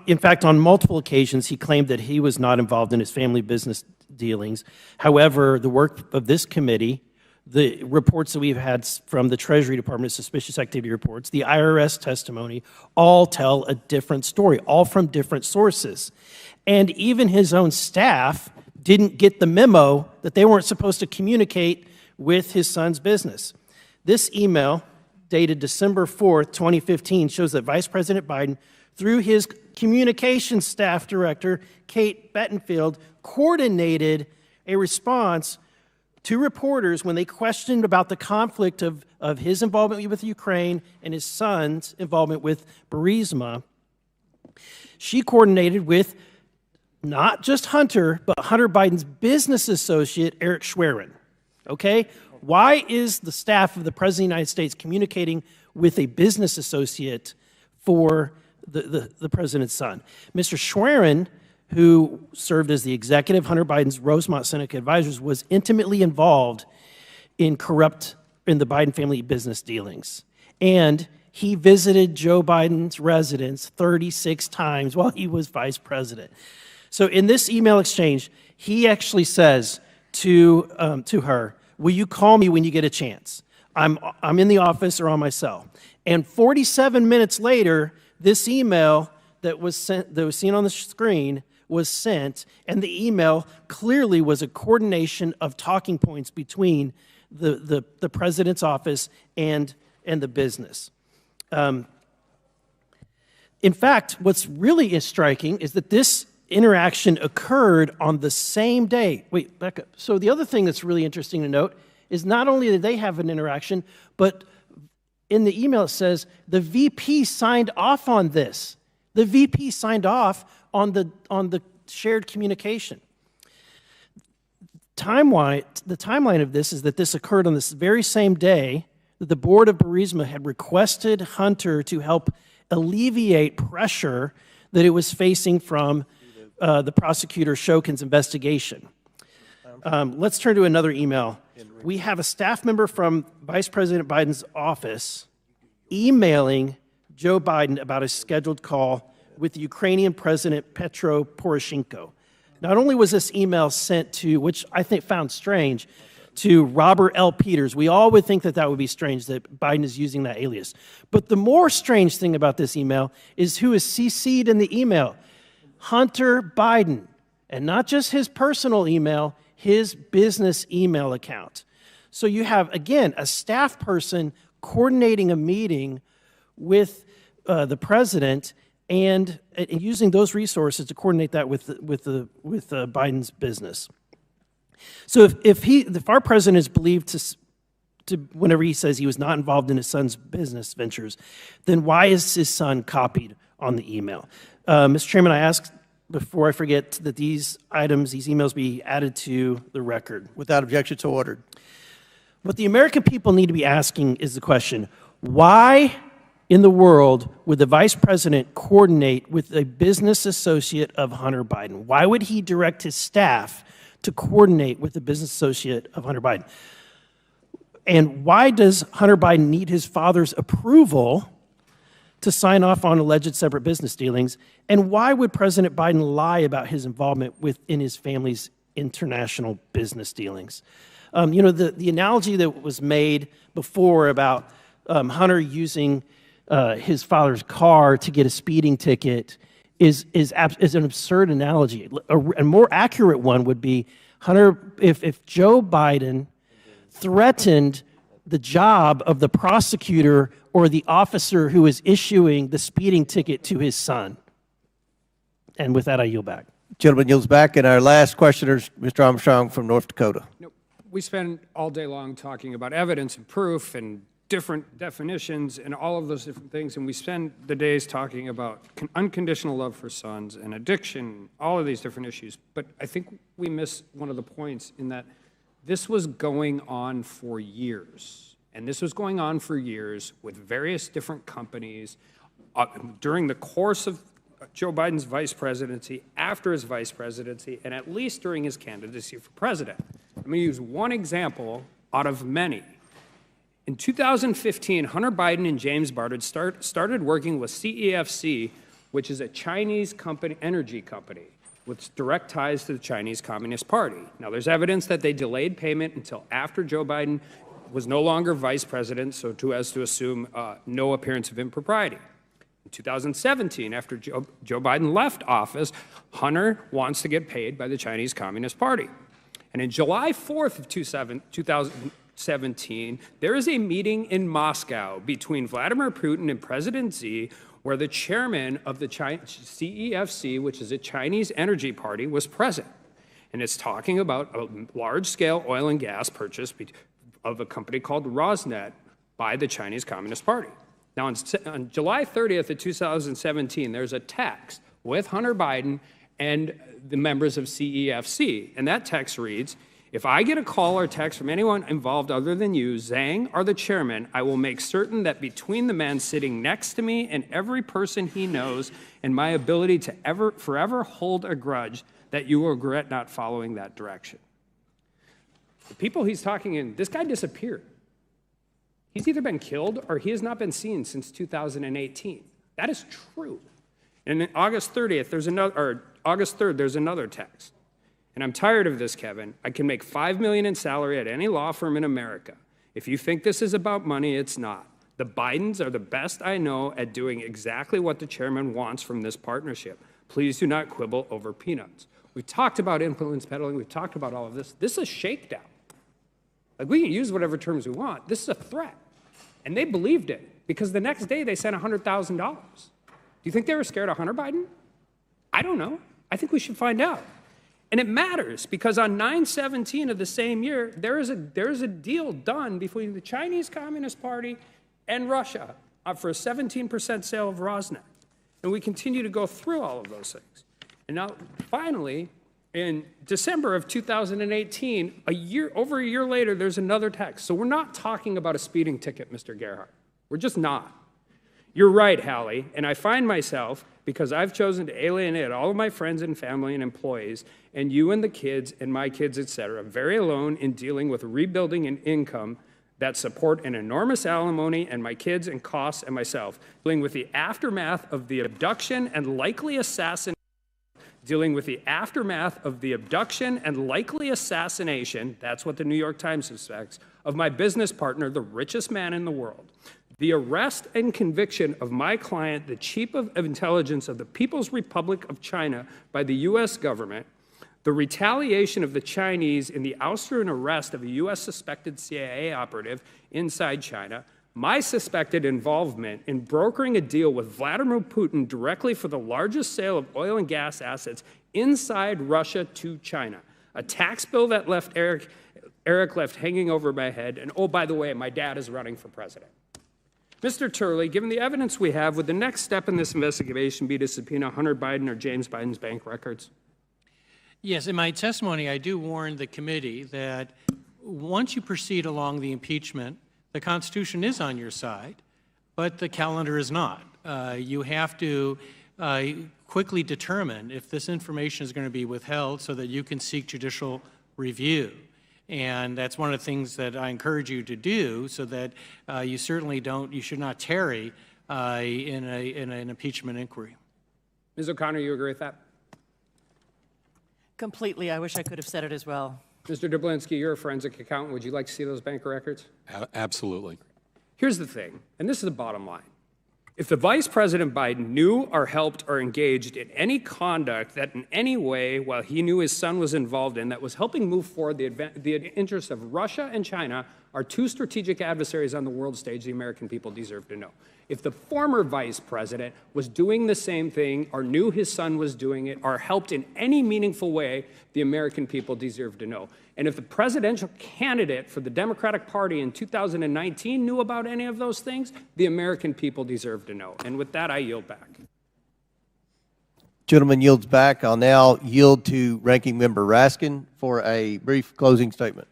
In fact, on multiple occasions, he claimed that he was not involved in his family business dealings. However, the work of this committee, the reports that we've had from the Treasury Department, suspicious activity reports, the IRS testimony, all tell a different story, all from different sources. And even his own staff didn't get the memo that they weren't supposed to communicate with his son's business. This email, dated December 4th, 2015, shows that Vice President Biden, through his communications staff director, Kate Bettenfield, coordinated a response to reporters when they questioned about the conflict of his involvement with Ukraine and his son's involvement with Burisma. She coordinated with not just Hunter, but Hunter Biden's business associate, Eric Schwerin. Okay? Why is the staff of the President of the United States communicating with a business associate for the president's son? Mr. Schwerin, who served as the executive Hunter Biden's Rosemont Seneca advisors, was intimately involved in the Biden family business dealings. And he visited Joe Biden's residence 36 times while he was vice president. So in this email exchange, he actually says to her, "Will you call me when you get a chance? I'm in the office or on my cell." And 47 minutes later, this email that was seen on the screen was sent, and the email clearly was a coordination of talking points between the president's office and the business. In fact, what's really striking is that this interaction occurred on the same day. Wait, back up. So the other thing that's really interesting to note is not only did they have an interaction, but in the email it says the VP signed off on this. The VP signed off on the shared communication. The timeline of this is that this occurred on this very same day that the board of Burisma had requested Hunter to help alleviate pressure that it was facing from the prosecutor Shokin's investigation. Let's turn to another email. We have a staff member from Vice President Biden's office emailing Joe Biden about a scheduled call with the Ukrainian President Petro Poroshenko. Not only was this email sent to, which I think found strange, to Robert L. Peters. We all would think that that would be strange, that Biden is using that alias. But the more strange thing about this email is who is CC'd in the email. Hunter Biden. And not just his personal email, his business email account. So you have, again, a staff person coordinating a meeting with the president and using those resources to coordinate that with Biden's business. So if our president is believed to whenever he says he was not involved in his son's business ventures, then why is his son copied on the email? Mr. Chairman, I ask, before I forget, that these emails be added to the record. Without objection, so ordered. What the American people need to be asking is the question, why in the world would the vice president coordinate with a business associate of Hunter Biden? Why would he direct his staff to coordinate with the business associate of Hunter Biden? And why does Hunter Biden need his father's approval to sign off on alleged separate business dealings? And why would President Biden lie about his involvement within his family's international business dealings? The analogy that was made before about Hunter using his father's car to get a speeding ticket is an absurd analogy. A more accurate one would be Hunter, if Joe Biden threatened the job of the prosecutor or the officer who is issuing the speeding ticket to his son. And with that, I yield back. Gentleman yields back. And our last questioner is Mr. Armstrong from North Dakota. We spend all day long talking about evidence and proof and different definitions and all of those different things, and we spend the days talking about unconditional love for sons and addiction, all of these different issues. But I think we miss one of the points in that this was going on for years, and this was going on for years with various different companies during the course of Joe Biden's vice presidency, after his vice presidency, and at least during his candidacy for president. I'm going to use one example out of many. In 2015, Hunter Biden and James Bardard started working with CEFC, which is a Chinese company, energy company, with direct ties to the Chinese Communist Party. Now, there's evidence that they delayed payment until after Joe Biden was no longer vice president, so as to assume no appearance of impropriety. In 2017, after Joe Biden left office, Hunter wants to get paid by the Chinese Communist Party. And in July 4th of 2017, there is a meeting in Moscow between Vladimir Putin and President Xi where the chairman of the CEFC, which is a Chinese energy party, was present. And it's talking about a large-scale oil and gas purchase of a company called Rosneft by the Chinese Communist Party. Now, on July 30th of 2017, there's a text with Hunter Biden and the members of CEFC. And that text reads, "If I get a call or text from anyone involved other than you, Zhang, or the chairman, I will make certain that between the man sitting next to me and every person he knows and my ability to forever hold a grudge, that you will regret not following that direction." The people he's talking in, this guy disappeared. He's either been killed or he has not been seen since 2018. That is true. And on August 3rd, there's another text. And I'm tired of this, Kevin. I can make $5 million in salary at any law firm in America. If you think this is about money, it's not. The Bidens are the best I know at doing exactly what the chairman wants from this partnership. Please do not quibble over peanuts. We've talked about influence peddling. We've talked about all of this. This is a shakedown. Like, we can use whatever terms we want. This is a threat. And they believed it because the next day they sent $100,000. Do you think they were scared of Hunter Biden? I don't know. I think we should find out. And it matters because on 9/17 of the same year, there is a deal done between the Chinese Communist Party and Russia for a 17% sale of Rosneft. And we continue to go through all of those things. And now, finally, in December of 2018, over a year later, there's another text. So we're not talking about a speeding ticket, Mr. Gerhardt. We're just not. You're right, Hallie, and I find myself, because I've chosen to alienate all of my friends and family and employees, and you and the kids and my kids, et cetera, very alone in dealing with rebuilding an income that support an enormous alimony and my kids and costs and myself, dealing with the aftermath of the abduction and likely assassination dealing with the aftermath of the abduction and likely assassination, that's what the New York Times suspects, of my business partner, the richest man in the world. The arrest and conviction of my client, the chief of intelligence of the People's Republic of China by the U.S. government, the retaliation of the Chinese in the ouster and arrest of a U.S. suspected CIA operative inside China, my suspected involvement in brokering a deal with Vladimir Putin directly for the largest sale of oil and gas assets inside Russia to China, a tax bill that left Eric left hanging over my head, and oh, by the way, my dad is running for president. Mr. Turley, given the evidence we have, would the next step in this investigation be to subpoena Hunter Biden or James Biden's bank records? Yes, in my testimony, I do warn the committee that once you proceed along the impeachment, the Constitution is on your side, but the calendar is not. You have to quickly determine if this information is going to be withheld so that you can seek judicial review. And that's one of the things that I encourage you to do, so that you certainly you should not tarry in an impeachment inquiry. Ms. O'Connor, you agree with that? Completely. I wish I could have said it as well. Mr. Dublinsky, you're a forensic accountant. Would you like to see those bank records? Absolutely. Here's the thing, and this is the bottom line. If the Vice President Biden knew or helped or engaged in any conduct that in any way, while he knew his son was involved in, that was helping move forward the interests of Russia and China, our two strategic adversaries on the world stage, the American people deserve to know. If the former vice president was doing the same thing or knew his son was doing it or helped in any meaningful way, the American people deserve to know. And if the presidential candidate for the Democratic Party in 2019 knew about any of those things, the American people deserve to know. And with that, I yield back. Gentleman yields back. I'll now yield to Ranking Member Raskin for a brief closing statement.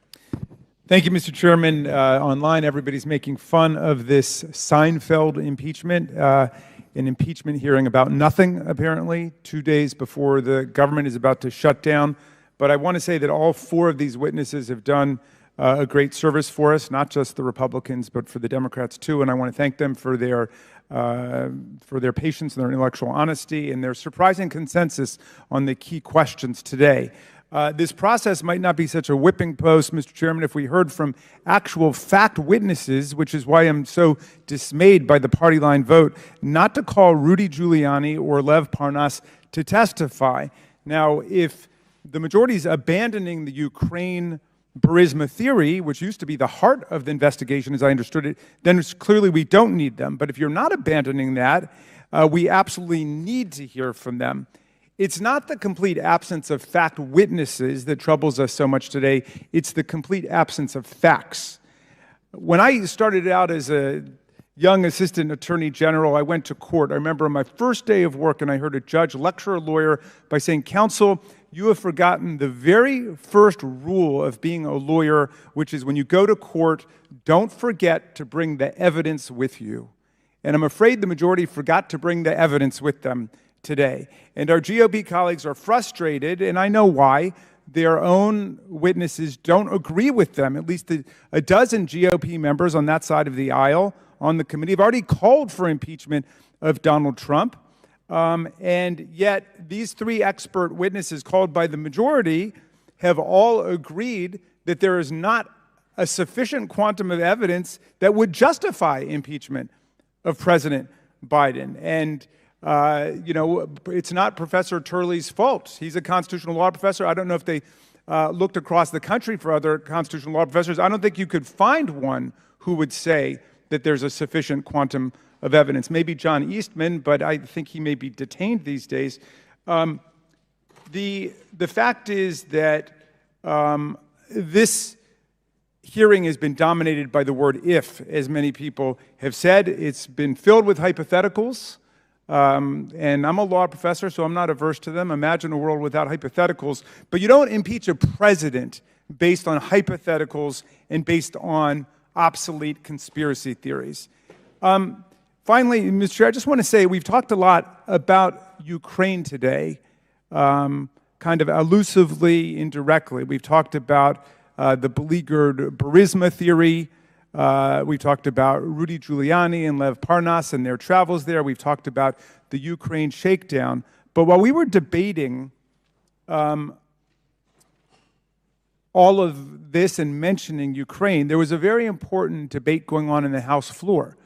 Thank you, Mr. Chairman. Online, everybody's making fun of this Seinfeld impeachment, an impeachment hearing about nothing, apparently, 2 days before the government is about to shut down. But I want to say that all four of these witnesses have done a great service for us, not just the Republicans, but for the Democrats, too. And I want to thank them for their patience and their intellectual honesty and their surprising consensus on the key questions today. This process might not be such a whipping post, Mr. Chairman, if we heard from actual fact witnesses, which is why I'm so dismayed by the party line vote, not to call Rudy Giuliani or Lev Parnas to testify. Now, if the majority is abandoning the Ukraine Burisma theory, which used to be the heart of the investigation, as I understood it, then clearly we don't need them. But if you're not abandoning that, we absolutely need to hear from them. It's not the complete absence of fact witnesses that troubles us so much today. It's the complete absence of facts. When I started out as a young assistant attorney general, I went to court. I remember on my first day of work, and I heard a judge lecture a lawyer by saying, "Counsel, you have forgotten the very first rule of being a lawyer, which is when you go to court, don't forget to bring the evidence with you." And I'm afraid the majority forgot to bring the evidence with them today. And our GOP colleagues are frustrated, and I know why. Their own witnesses don't agree with them. At least a dozen GOP members on that side of the aisle on the committee have already called for impeachment of Donald Trump. And yet these three expert witnesses called by the majority have all agreed that there is not a sufficient quantum of evidence that would justify impeachment of President Biden. And it's not Professor Turley's fault. He's a constitutional law professor. I don't know if they looked across the country for other constitutional law professors. I don't think you could find one who would say that there's a sufficient quantum of evidence. Maybe John Eastman, but I think he may be detained these days. The fact is that this hearing has been dominated by the word "if," as many people have said. It's been filled with hypotheticals. And I'm a law professor, so I'm not averse to them. Imagine a world without hypotheticals. But you don't impeach a president based on hypotheticals and based on obsolete conspiracy theories. Finally, Mr. Chair, I just want to say we've talked a lot about Ukraine today, kind of elusively, indirectly. We've talked about the beleaguered Burisma theory. We've talked about Rudy Giuliani and Lev Parnas and their travels there. We've talked about the Ukraine shakedown. But while we were debating all of this and mentioning Ukraine, there was a very important debate going on in the House floor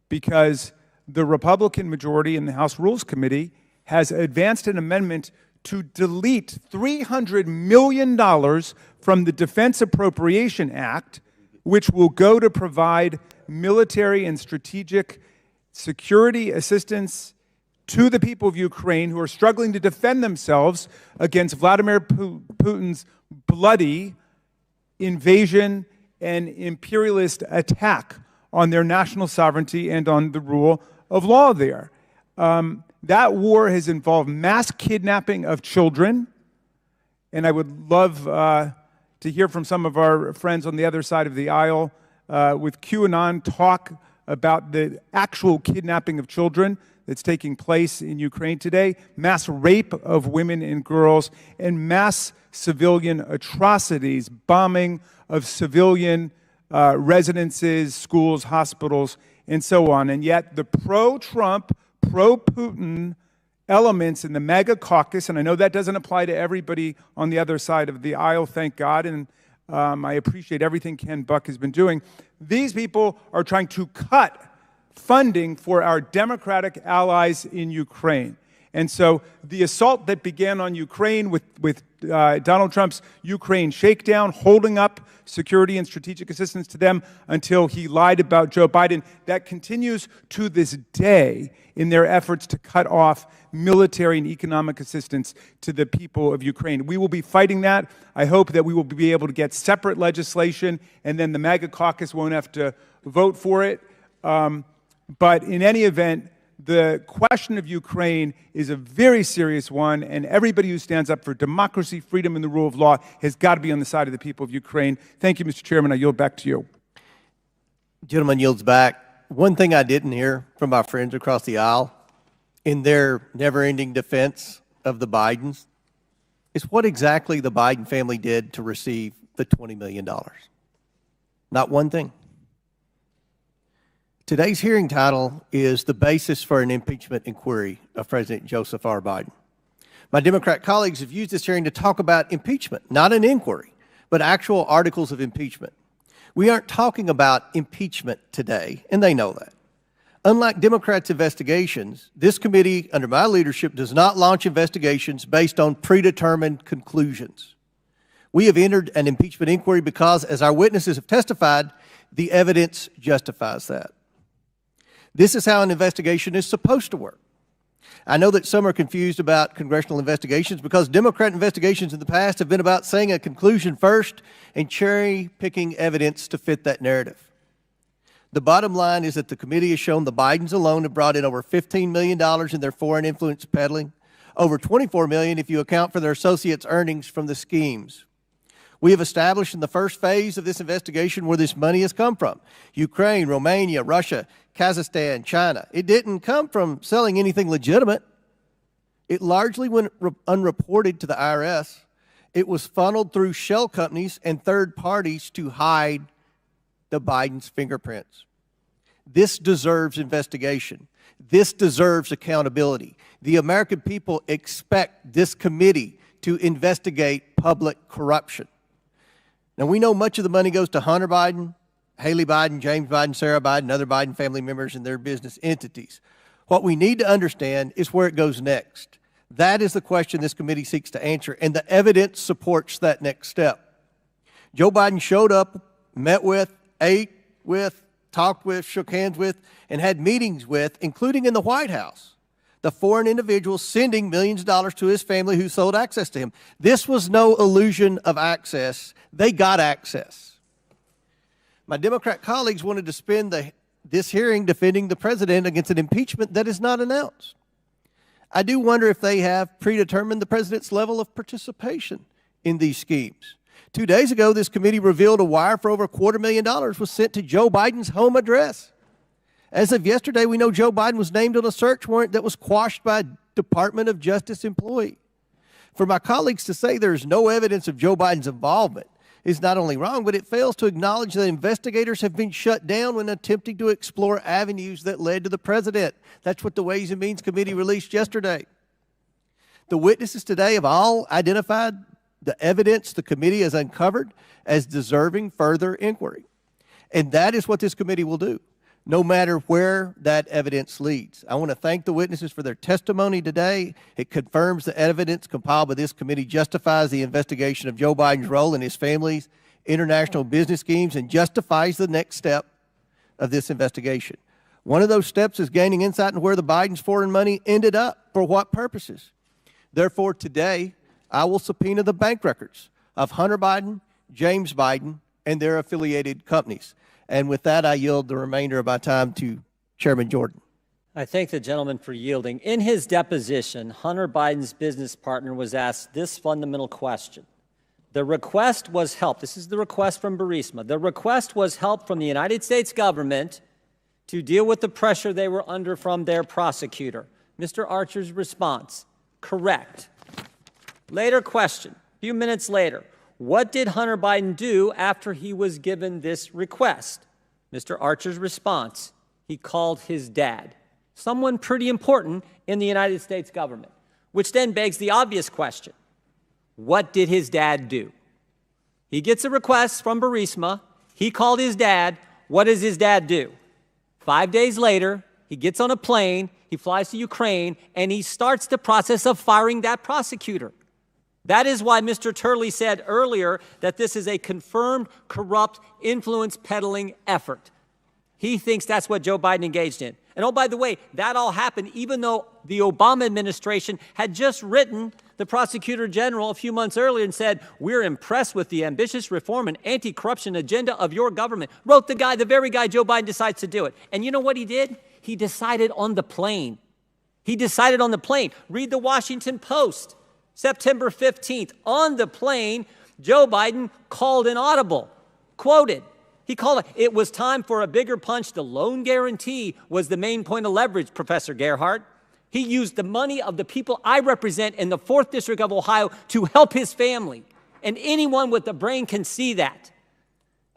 because the Republican majority in the House Rules Committee has advanced an amendment to delete $300 million from the Defense Appropriation Act, which will go to provide military and strategic security assistance to the people of Ukraine who are struggling to defend themselves against Vladimir Putin's bloody invasion and imperialist attack on their national sovereignty and on the rule of law there. That war has involved mass kidnapping of children, and I would love to hear from some of our friends on the other side of the aisle with QAnon talk about the actual kidnapping of children that's taking place in Ukraine today, mass rape of women and girls, and mass civilian atrocities, bombing of civilian residences, schools, hospitals, and so on. And yet the pro-Trump, pro-Putin elements in the MAGA caucus, and I know that doesn't apply to everybody on the other side of the aisle, thank God, and I appreciate everything Ken Buck has been doing. These people are trying to cut funding for our democratic allies in Ukraine. And so the assault that began on Ukraine with Donald Trump's Ukraine shakedown, holding up security and strategic assistance to them until he lied about Joe Biden, that continues to this day in their efforts to cut off military and economic assistance to the people of Ukraine. We will be fighting that. I hope that we will be able to get separate legislation and then the MAGA caucus won't have to vote for it. But in any event, the question of Ukraine is a very serious one, and everybody who stands up for democracy, freedom, and the rule of law has got to be on the side of the people of Ukraine. Thank you, Mr. Chairman. I yield back to you. Gentleman yields back. One thing I didn't hear from our friends across the aisle in their never-ending defense of the Bidens is what exactly the Biden family did to receive the $20 million. Not one thing. Today's hearing title is the basis for an impeachment inquiry of President Joseph R. Biden. My Democrat colleagues have used this hearing to talk about impeachment, not an inquiry, but actual articles of impeachment. We aren't talking about impeachment today, and they know that. Unlike Democrats' investigations, this committee, under my leadership, does not launch investigations based on predetermined conclusions. We have entered an impeachment inquiry because, as our witnesses have testified, the evidence justifies that. This is how an investigation is supposed to work. I know that some are confused about congressional investigations because Democrat investigations in the past have been about saying a conclusion first and cherry-picking evidence to fit that narrative. The bottom line is that the committee has shown the Bidens alone have brought in over $15 million in their foreign influence peddling, over $24 million if you account for their associates' earnings from the schemes. We have established in the first phase of this investigation where this money has come from: Ukraine, Romania, Russia, Kazakhstan, China. It didn't come from selling anything legitimate. It largely went unreported to the IRS. It was funneled through shell companies and third parties to hide the Biden's fingerprints. This deserves investigation. This deserves accountability. The American people expect this committee to investigate public corruption. Now, we know much of the money goes to Hunter Biden, Haley Biden, James Biden, Sarah Biden, other Biden family members and their business entities. What we need to understand is where it goes next. That is the question this committee seeks to answer, and the evidence supports that next step. Joe Biden showed up, met with, ate with, talked with, shook hands with, and had meetings with, including in the White House, the foreign individuals sending millions of dollars to his family who sold access to him. This was no illusion of access. They got access. My Democrat colleagues wanted to spend this hearing defending the president against an impeachment that is not announced. I do wonder if they have predetermined the president's level of participation in these schemes. 2 days ago, this committee revealed a wire for over $250,000 was sent to Joe Biden's home address. As of yesterday, we know Joe Biden was named on a search warrant that was quashed by a Department of Justice employee. For my colleagues to say there's no evidence of Joe Biden's involvement is not only wrong, but it fails to acknowledge that investigators have been shut down when attempting to explore avenues that led to the president. That's what the Ways and Means Committee released yesterday. The witnesses today have all identified the evidence the committee has uncovered as deserving further inquiry. And that is what this committee will do, no matter where that evidence leads. I want to thank the witnesses for their testimony today. It confirms the evidence compiled by this committee justifies the investigation of Joe Biden's role in his family's international business schemes and justifies the next step of this investigation. One of those steps is gaining insight into where the Biden's foreign money ended up, for what purposes. Therefore, today, I will subpoena the bank records of Hunter Biden, James Biden, and their affiliated companies. And with that, I yield the remainder of my time to Chairman Jordan. I thank the gentleman for yielding. In his deposition, Hunter Biden's business partner was asked this fundamental question. The request was help. This is the request from Burisma. The request was help from the United States government to deal with the pressure they were under from their prosecutor. Mr. Archer's response, correct. Later question, a few minutes later, what did Hunter Biden do after he was given this request? Mr. Archer's response, he called his dad, someone pretty important in the United States government, which then begs the obvious question. What did his dad do? He gets a request from Burisma. He called his dad. What does his dad do? 5 days later, he gets on a plane, he flies to Ukraine, and he starts the process of firing that prosecutor. That is why Mr. Turley said earlier that this is a confirmed, corrupt, influence peddling effort. He thinks that's what Joe Biden engaged in. And oh, by the way, that all happened even though the Obama administration had just written the prosecutor general a few months earlier and said, we're impressed with the ambitious reform and anti-corruption agenda of your government. Wrote the very guy Joe Biden decides to do it. And you know what he did? He decided on the plane. He decided on the plane. Read the Washington Post, September 15th. On the plane, Joe Biden called an audible, quoted. He called it, it was time for a bigger punch. The loan guarantee was the main point of leverage, Professor Gerhardt. He used the money of the people I represent in the 4th District of Ohio to help his family. And anyone with a brain can see that.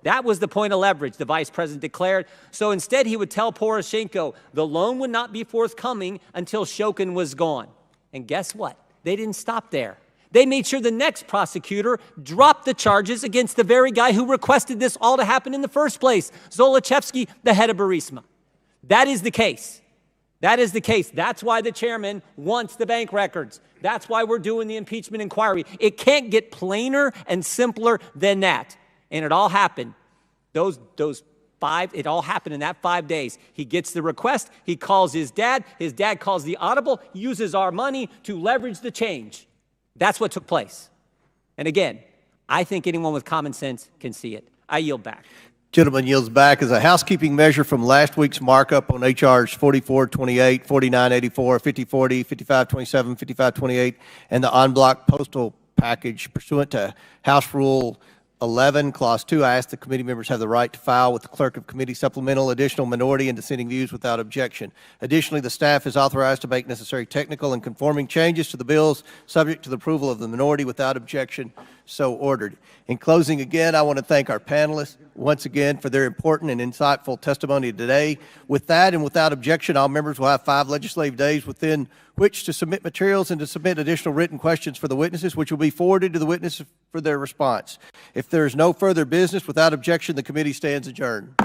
That was the point of leverage, the vice president declared. So instead, he would tell Poroshenko the loan would not be forthcoming until Shokin was gone. And guess what? They didn't stop there. They made sure the next prosecutor dropped the charges against the very guy who requested this all to happen in the first place, Zolochevsky, the head of Burisma. That is the case. That is the case. That's why the chairman wants the bank records. That's why we're doing the impeachment inquiry. It can't get plainer and simpler than that. And it all happened. It all happened in that 5 days. He gets the request. He calls his dad calls the audible, uses our money to leverage the change. That's what took place. And again, I think anyone with common sense can see it. I yield back. Gentleman yields back as a housekeeping measure from last week's markup on HRs 4428, 4984, 5040, 5527, 5528, and the en bloc postal package pursuant to House Rule 11, Clause 2, I ask the committee members have the right to file with the clerk of committee supplemental, additional minority, and dissenting views without objection. Additionally, the staff is authorized to make necessary technical and conforming changes to the bills subject to the approval of the minority without objection, so ordered. In closing, again, I want to thank our panelists once again for their important and insightful testimony today. With that and without objection, all members will have 5 legislative days within which to submit materials and to submit additional written questions for the witnesses, which will be forwarded to the witnesses for their response. If there is no further business, without objection, the committee stands adjourned.